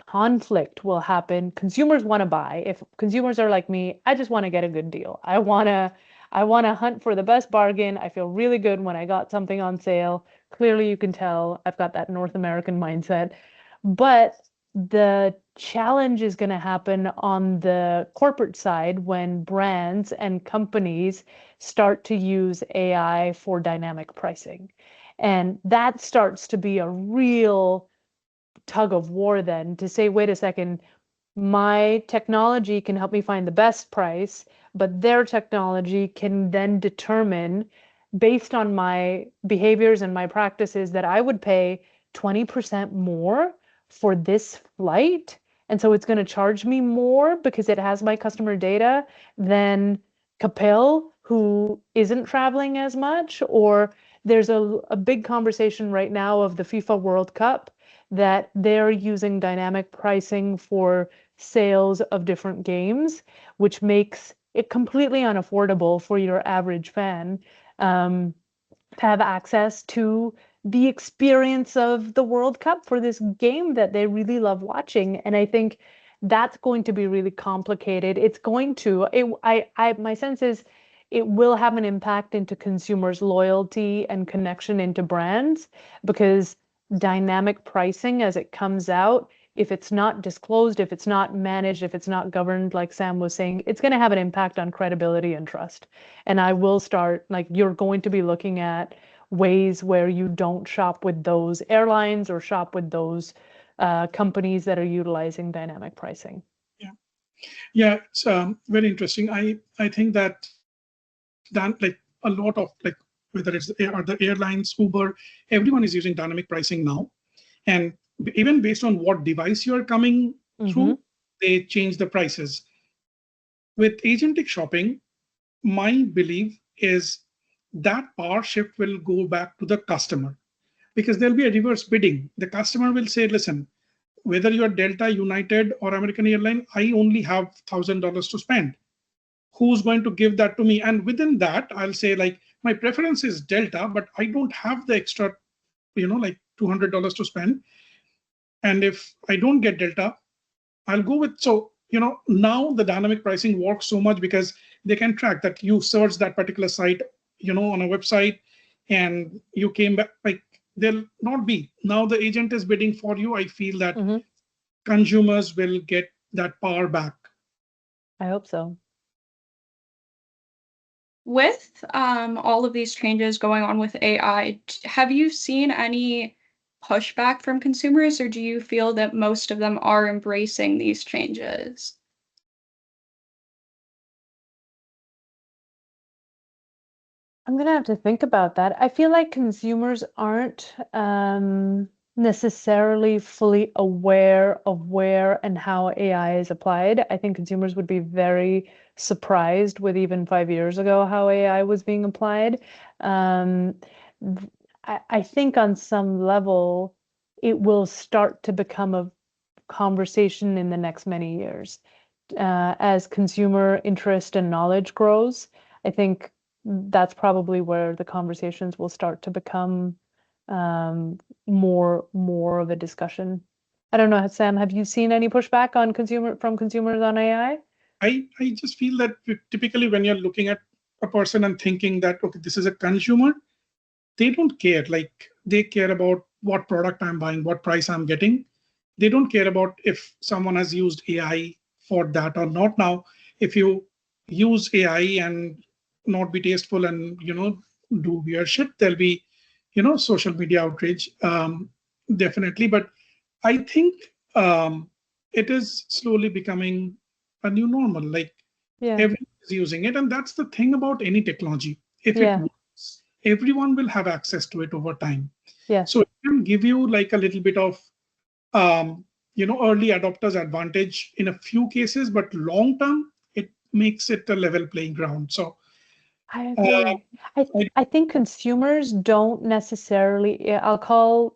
conflict will happen. Consumers want to buy. If consumers are like me, I just want to get a good deal. I want to hunt for the best bargain. I feel really good when I got something on sale. Clearly, you can tell I've got that North American mindset. But the challenge is going to happen on the corporate side when brands and companies start to use AI for dynamic pricing. And that starts to be a real tug of war then to say, wait a second, my technology can help me find the best price, but their technology can then determine based on my behaviors and my practices that I would pay 20% more for this flight. And so it's going to charge me more because it has my customer data than Kapil, who isn't traveling as much. Or there's a big conversation right now of the FIFA World Cup that they're using dynamic pricing for sales of different games, which makes completely unaffordable for your average fan to have access to the experience of the World Cup for this game that they really love watching. And I think that's going to be really complicated. It's going to, my sense is it will have an impact into consumers' loyalty and connection into brands, because dynamic pricing as it comes out, if it's not disclosed, if it's not managed, if it's not governed, like Sam was saying, it's going to have an impact on credibility and trust. And I will start, like, you're going to be looking at ways where you don't shop with those airlines or shop with those companies that are utilizing dynamic pricing. Yeah, it's very interesting. I think that like a lot of, like, whether it's the airlines, Uber, everyone is using dynamic pricing now, and even based on what device you are coming through, they change the prices. With agentic shopping, my belief is that power shift will go back to the customer, because there'll be a reverse bidding. The customer will say, listen, whether you're Delta, United, or American Airline, I only have $1,000 to spend. Who's going to give that to me? And within that, I'll say, like, my preference is Delta, but I don't have the extra, like $200 to spend. And if I don't get Delta, I'll go with, so, now the dynamic pricing works so much because they can track that you search that particular site, on a website, and you came back, like, there'll not be, now the agent is bidding for you. I feel that consumers will get that power back. I hope so. With all of these changes going on with AI, have you seen any pushback from consumers, or do you feel that most of them are embracing these changes? I'm going to have to think about that. I feel like consumers aren't necessarily fully aware of where and how AI is applied. I think consumers would be very surprised with even 5 years ago how AI was being applied. I think on some level, it will start to become a conversation in the next many years. As consumer interest and knowledge grows, I think that's probably where the conversations will start to become more of a discussion. I don't know, Sam, have you seen any pushback on from consumers on AI? I just feel that typically when you're looking at a person and thinking that, okay, this is a consumer, they don't care. Like, they care about what product I'm buying, what price I'm getting. They don't care about if someone has used AI for that or not. Now, if you use AI and not be tasteful and, do weird shit, there'll be, social media outrage, definitely. But I think it is slowly becoming a new normal. Like, everyone is using it, and that's the thing about any technology. If it works, everyone will have access to it over time. So it can give you like a little bit of early adopters advantage in a few cases, but long term it makes it a level playing ground. So I agree. I think consumers don't necessarily, I'll call,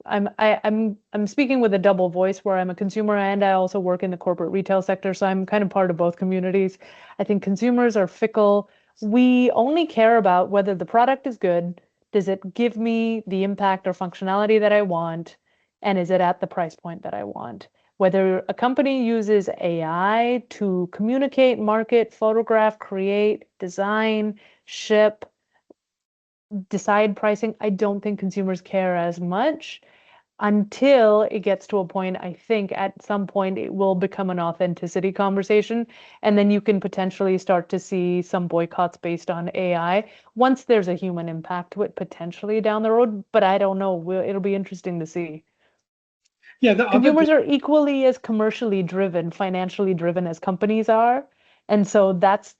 I'm speaking with a double voice where I'm a consumer and I also work in the corporate retail sector, so I'm kind of part of both communities. I think consumers are fickle. We only care about whether the product is good, does it give me the impact or functionality that I want, and is it at the price point that I want? Whether a company uses AI to communicate, market, photograph, create, design, ship, decide pricing, I don't think consumers care as much until it gets to a point. I think at some point it will become an authenticity conversation, and then you can potentially start to see some boycotts based on AI once there's a human impact to it potentially down the road. But I don't know. It'll be interesting to see. Yeah, consumers are equally as commercially driven, financially driven as companies are. And so that's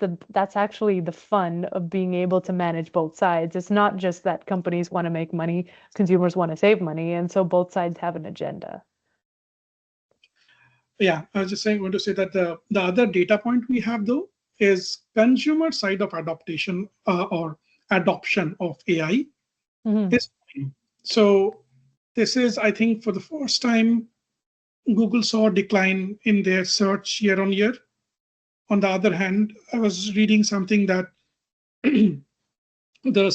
actually the fun of being able to manage both sides. It's not just that companies want to make money, consumers want to save money. And so both sides have an agenda. Yeah, I was just going to say that the other data point we have, though, is consumer side of adaptation or adoption of AI is fine. So this is, I think, for the first time, Google saw a decline in their search year on year. On the other hand, I was reading something that the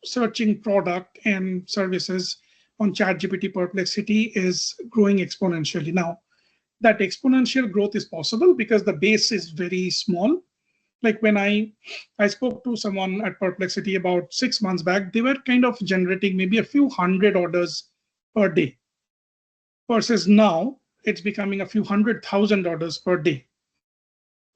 searching product and services on ChatGPT Perplexity is growing exponentially. Now, that exponential growth is possible because the base is very small. Like when I spoke to someone at Perplexity about 6 months back, they were kind of generating maybe a few hundred orders per day, versus now it's becoming a few $100,000 per day.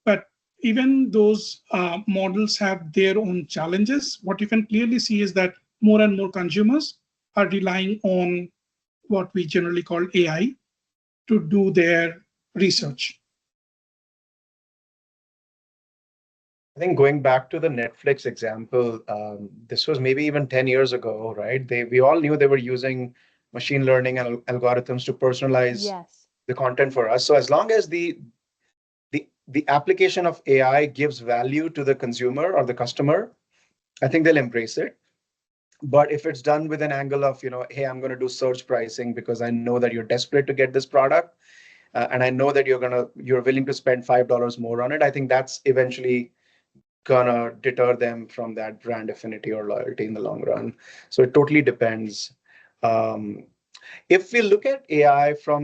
But even those models have their own challenges. What you can clearly see is that more and more consumers are relying on what we generally call AI to do their research. I think going back to the Netflix example, this was maybe even 10 years ago, right? We all knew they were using machine learning and algorithms to personalize Yes. the content for us. So as long as the application of AI gives value to the consumer or the customer, I think they'll embrace it. But if it's done with an angle of, hey, I'm going to do search pricing because I know that you're desperate to get this product, and I know that you're willing to spend $5 more on it, I think that's eventually gonna deter them from that brand affinity or loyalty in the long run. So it totally depends. If we look at AI from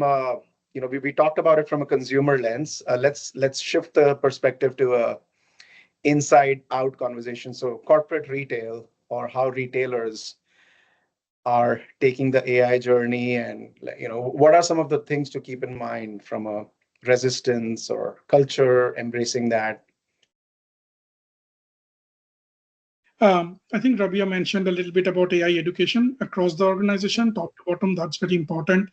we talked about it from a consumer lens. Let's shift the perspective to a inside out conversation. So corporate retail, or how retailers are taking the AI journey, and what are some of the things to keep in mind from a resistance or culture embracing that? I think Rabbiya mentioned a little bit about AI education across the organization, top to bottom. That's very important.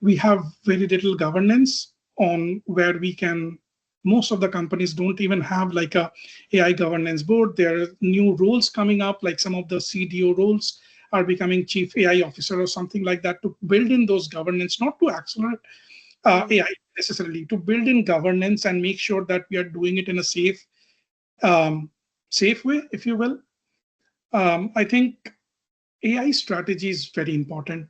We have very little governance on where we can. Most of the companies don't even have like a AI governance board. There are new roles coming up, like some of the CDO roles are becoming chief AI officer or something like that, to build in those governance, not to accelerate AI necessarily, to build in governance and make sure that we are doing it in a safe way, if you will. I think AI strategy is very important.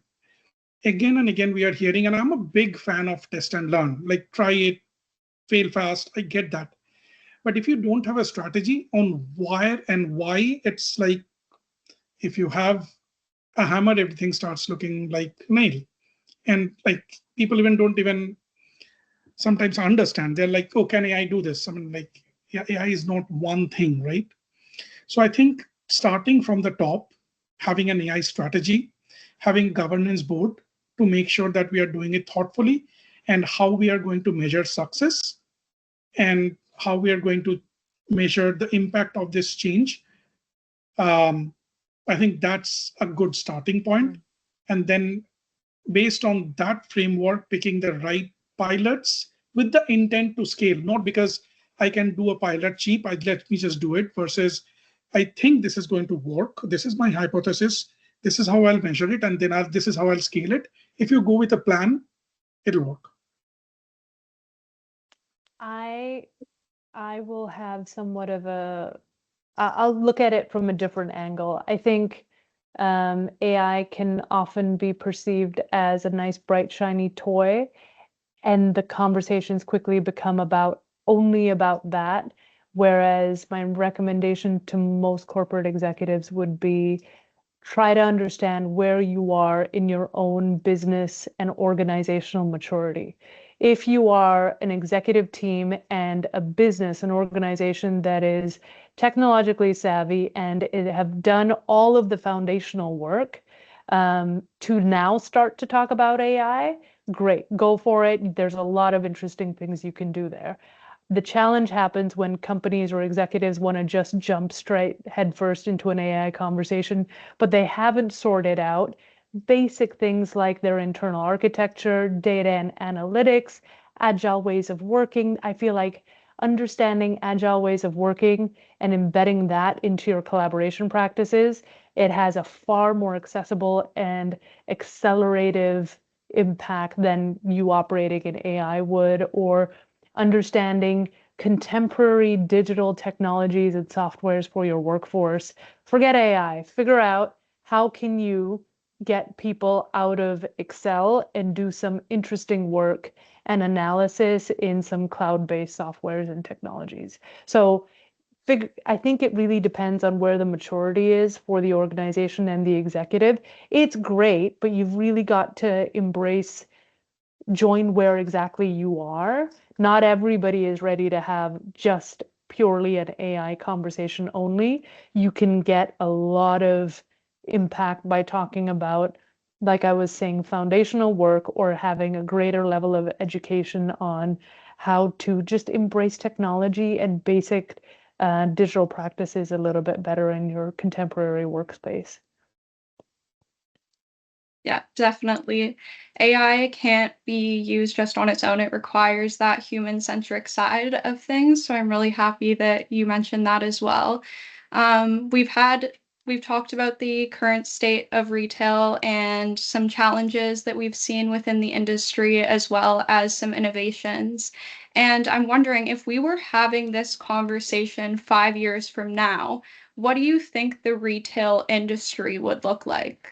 Again and again, we are hearing, and I'm a big fan of test and learn, like try it, fail fast. I get that. But if you don't have a strategy on where and why, it's like if you have a hammer, everything starts looking like nail. And like people don't even sometimes understand. They're like, oh, can AI do this? I mean, like, yeah, AI is not one thing, right? So I think starting from the top, having an AI strategy, having governance board to make sure that we are doing it thoughtfully, and how we are going to measure success, and how we are going to measure the impact of this change. I think that's a good starting point. And then based on that framework, picking the right pilots with the intent to scale, not because I can do a pilot cheap, let me just do it, versus I think this is going to work. This is my hypothesis. This is how I'll measure it. And then this is how I'll scale it. If you go with a plan, it'll work. I will have somewhat of I'll look at it from a different angle. I think AI can often be perceived as a nice, bright, shiny toy, and the conversations quickly become only about that. Whereas my recommendation to most corporate executives would be try to understand where you are in your own business and organizational maturity. If you are an executive team and a business, an organization that is technologically savvy and have done all of the foundational work to now start to talk about AI, great, go for it. There's a lot of interesting things you can do there. The challenge happens when companies or executives want to just jump straight headfirst into an AI conversation, but they haven't sorted out basic things like their internal architecture, data and analytics, agile ways of working. I feel like understanding agile ways of working and embedding that into your collaboration practices, it has a far more accessible and accelerative impact than you operating in AI would, or understanding contemporary digital technologies and softwares for your workforce. Forget AI. Figure out how can you get people out of Excel and do some interesting work and analysis in some cloud-based softwares and technologies. So I think it really depends on where the maturity is for the organization and the executive. It's great, but you've really got to join where exactly you are. Not everybody is ready to have just purely an AI conversation only. You can get a lot of impact by talking about, like I was saying, foundational work or having a greater level of education on how to just embrace technology and basic digital practices a little bit better in your contemporary workspace. Yeah, definitely. AI can't be used just on its own. It requires that human-centric side of things. So I'm really happy that you mentioned that as well. We've talked about the current state of retail and some challenges that we've seen within the industry, as well as some innovations. And I'm wondering, if we were having this conversation 5 years from now, what do you think the retail industry would look like?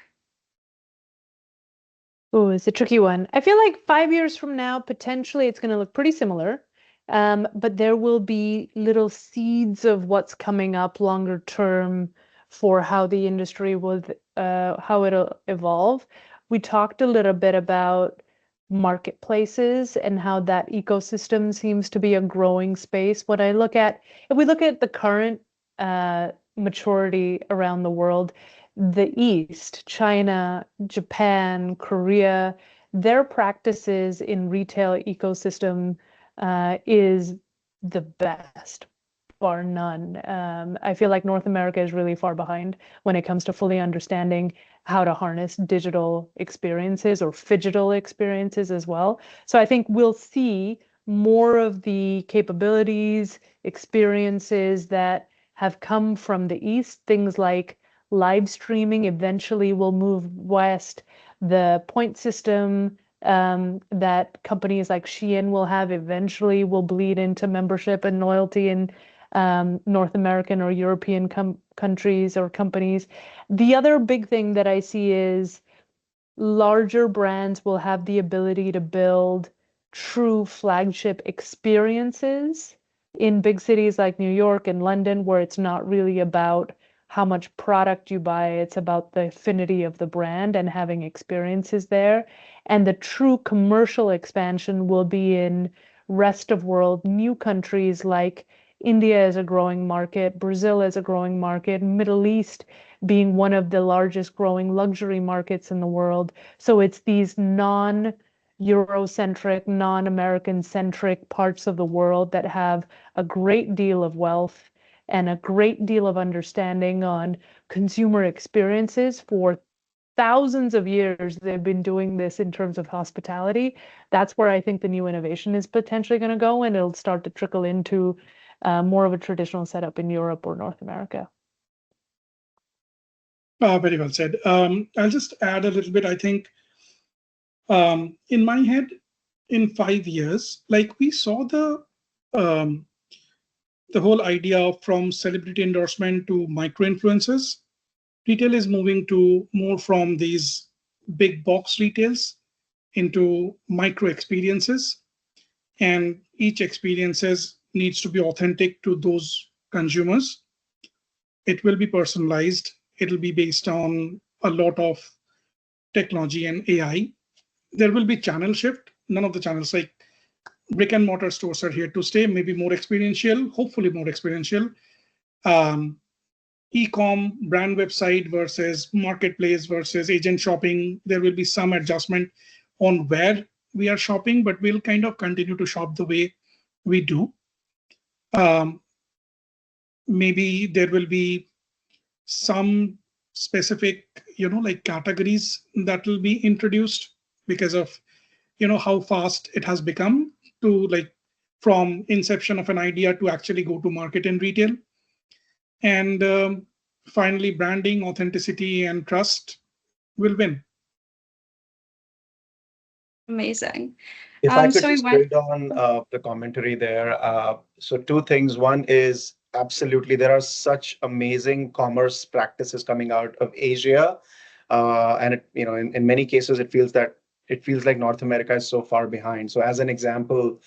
Oh, it's a tricky one. I feel like 5 years from now, potentially it's going to look pretty similar, but there will be little seeds of what's coming up longer term for how the industry will, how it'll evolve. We talked a little bit about marketplaces and how that ecosystem seems to be a growing space. If we look at the current maturity around the world, the East, China, Japan, Korea, their practices in retail ecosystem is the best, bar none. I feel like North America is really far behind when it comes to fully understanding how to harness digital experiences or phygital experiences as well. So I think we'll see more of the capabilities, experiences that have come from the East, things like live streaming eventually will move west. The point system that companies like Shein will have eventually will bleed into membership and loyalty in North American or European countries or companies. The other big thing that I see is larger brands will have the ability to build true flagship experiences in big cities like New York and London, where it's not really about how much product you buy, it's about the affinity of the brand and having experiences there. And the true commercial expansion will be in rest of world, new countries like India is a growing market, Brazil is a growing market, Middle East being one of the largest growing luxury markets in the world. So it's these non-Eurocentric, non-American centric parts of the world that have a great deal of wealth and a great deal of understanding on consumer experiences. For thousands of years, they've been doing this in terms of hospitality. That's where I think the new innovation is potentially going to go, and it'll start to trickle into more of a traditional setup in Europe or North America. Very well said. I'll just add a little bit. I think in my head, in 5 years, like we saw the whole idea of from celebrity endorsement to micro influencers, retail is moving to more from these big box retails into micro experiences, and each experiences needs to be authentic to those consumers. It will be personalized. It'll be based on a lot of technology and AI. There will be channel shift. None of the channels like brick and mortar stores are here to stay, maybe more experiential, hopefully more experiential. E-com brand website versus marketplace versus agent shopping. There will be some adjustment on where we are shopping, but we'll kind of continue to shop the way we do. Maybe there will be some specific, like categories that will be introduced because of, how fast it has become to like from inception of an idea to actually go to market in retail. And finally, branding, authenticity, and trust will win. Amazing. If I could So we just went, build on the commentary there. So two things. One is absolutely there are such amazing commerce practices coming out of Asia. And in many cases, it feels that it feels like North America is so far behind. So as an example,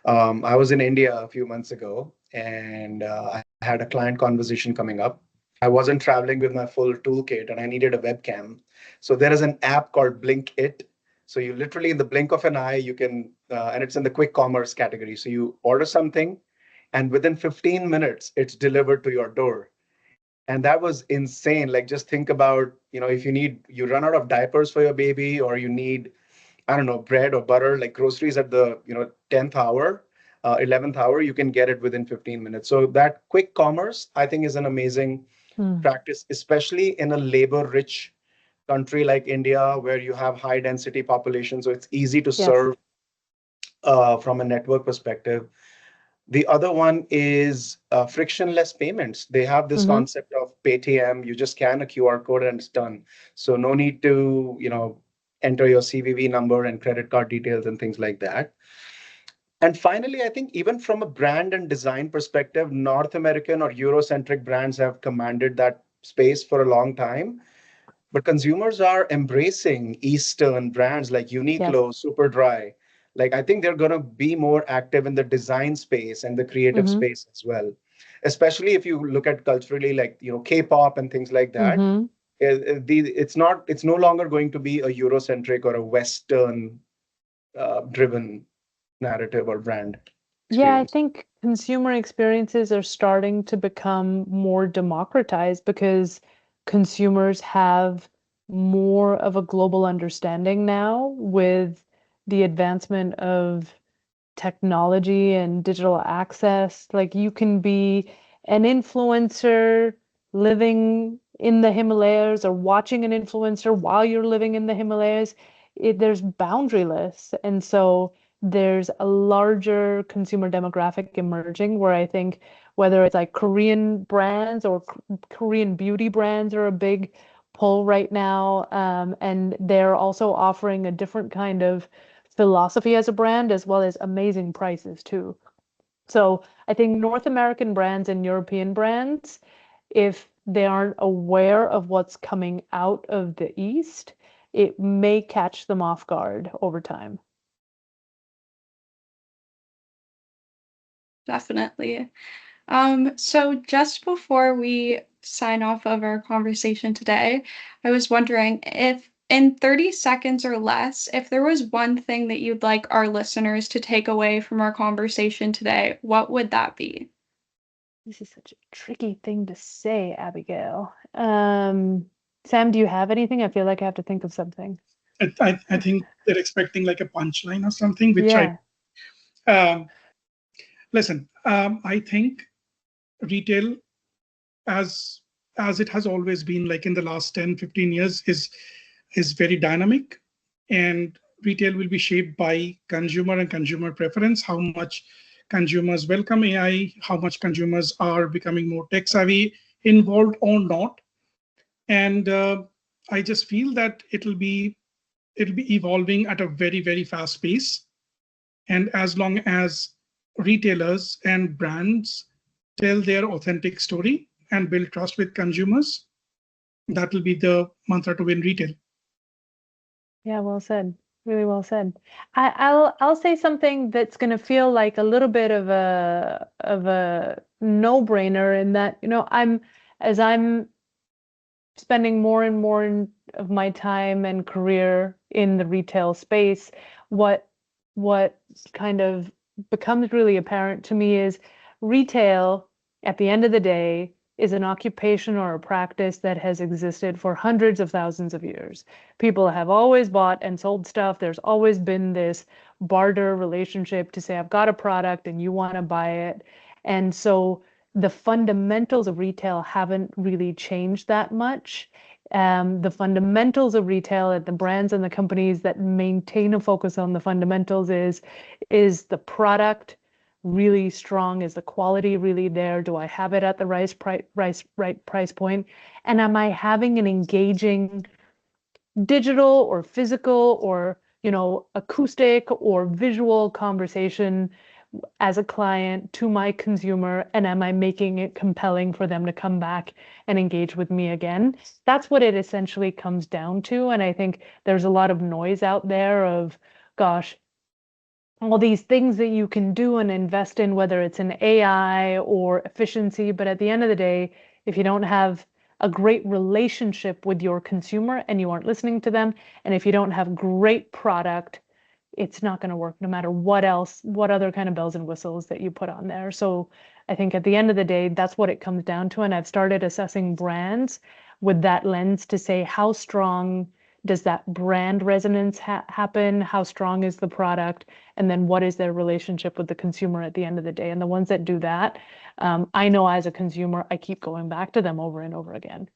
I was in India a few months ago, and I had a client conversation coming up. I wasn't traveling with my full toolkit, and I needed a webcam. So there is an app called Blink It. So you literally, in the blink of an eye, you can, and it's in the quick commerce category. So you order something, and within 15 minutes, it's delivered to your door. And that was insane. Like, just think about, if you run out of diapers for your baby, or you need, I don't know, bread or butter, like groceries at the 10th hour, 11th hour, you can get it within 15 minutes. So that quick commerce, I think, is an amazing practice, especially in a labor-rich country like India, where you have high density population. So it's easy to Yes. serve from a network perspective. The other one is frictionless payments. They have this concept of Paytm. You just scan a QR code and it's done. So no need to, enter your CVV number and credit card details and things like that. And finally, I think even from a brand and design perspective, North American or Eurocentric brands have commanded that space for a long time. But consumers are embracing Eastern brands like Uniqlo, Superdry. Like, I think they're going to be more active in the design space and the creative space as well. Especially if you look at culturally, like, K-pop and things like that. It's no longer going to be a Eurocentric or a Western driven narrative or brand Yeah, I experience. think consumer experiences are starting to become more democratized because consumers have more of a global understanding now with the advancement of technology and digital access. Like, you can be an influencer living in the Himalayas or watching an influencer while you're living in the Himalayas. There's boundaryless. And so there's a larger consumer demographic emerging where I think whether it's like Korean brands or Korean beauty brands are a big pull right now. And they're also offering a different kind of philosophy as a brand, as well as amazing prices too. So I think North American brands and European brands, if they aren't aware of what's coming out of the East, it may catch them off guard over time. Definitely. So just before we sign off of our conversation today, I was wondering if in 30 seconds or less, if there was one thing that you'd like our listeners to take away from our conversation today, what would that be? This is such a tricky thing to say, Abigail. Sam, do you have anything? I feel like I have to think of something. I think they're expecting like a punchline or something, which Yeah. listen, I think retail, as it has always been, like in the last 10-15 years, is very dynamic, and retail will be shaped by consumer and consumer preference, how much consumers welcome AI, how much consumers are becoming more tech savvy, involved or not. And I just feel that it'll be evolving at a very, very fast pace. And as long as retailers and brands tell their authentic story and build trust with consumers, that will be the mantra to win retail. Yeah, well said. Really well said. I'll say something that's going to feel like a little bit of a no-brainer in that, as I'm spending more and more of my time and career in the retail space, what kind of becomes really apparent to me is retail, at the end of the day, is an occupation or a practice that has existed for hundreds of thousands of years. People have always bought and sold stuff. There's always been this barter relationship to say, I've got a product and you want to buy it. And so the fundamentals of retail haven't really changed that much. The fundamentals of retail at the brands and the companies that maintain a focus on the fundamentals is the product really strong? Is the quality really there? Do I have it at the right price point? And am I having an engaging digital or physical or acoustic or visual conversation as a client to my consumer, and am I making it compelling for them to come back and engage with me again? That's what it essentially comes down to. And I think there's a lot of noise out there of, gosh, all these things that you can do and invest in, whether it's in AI or efficiency. But at the end of the day, if you don't have a great relationship with your consumer and you aren't listening to them, and if you don't have great product, it's not going to work no matter what else, what other kind of bells and whistles that you put on there. So I think at the end of the day, that's what it comes down to. And I've started assessing brands with that lens to say, how strong does that brand resonance happen? How strong is the product? And then what is their relationship with the consumer at the end of the day? And the ones that do that, I know as a consumer, I keep going back to them over and over again.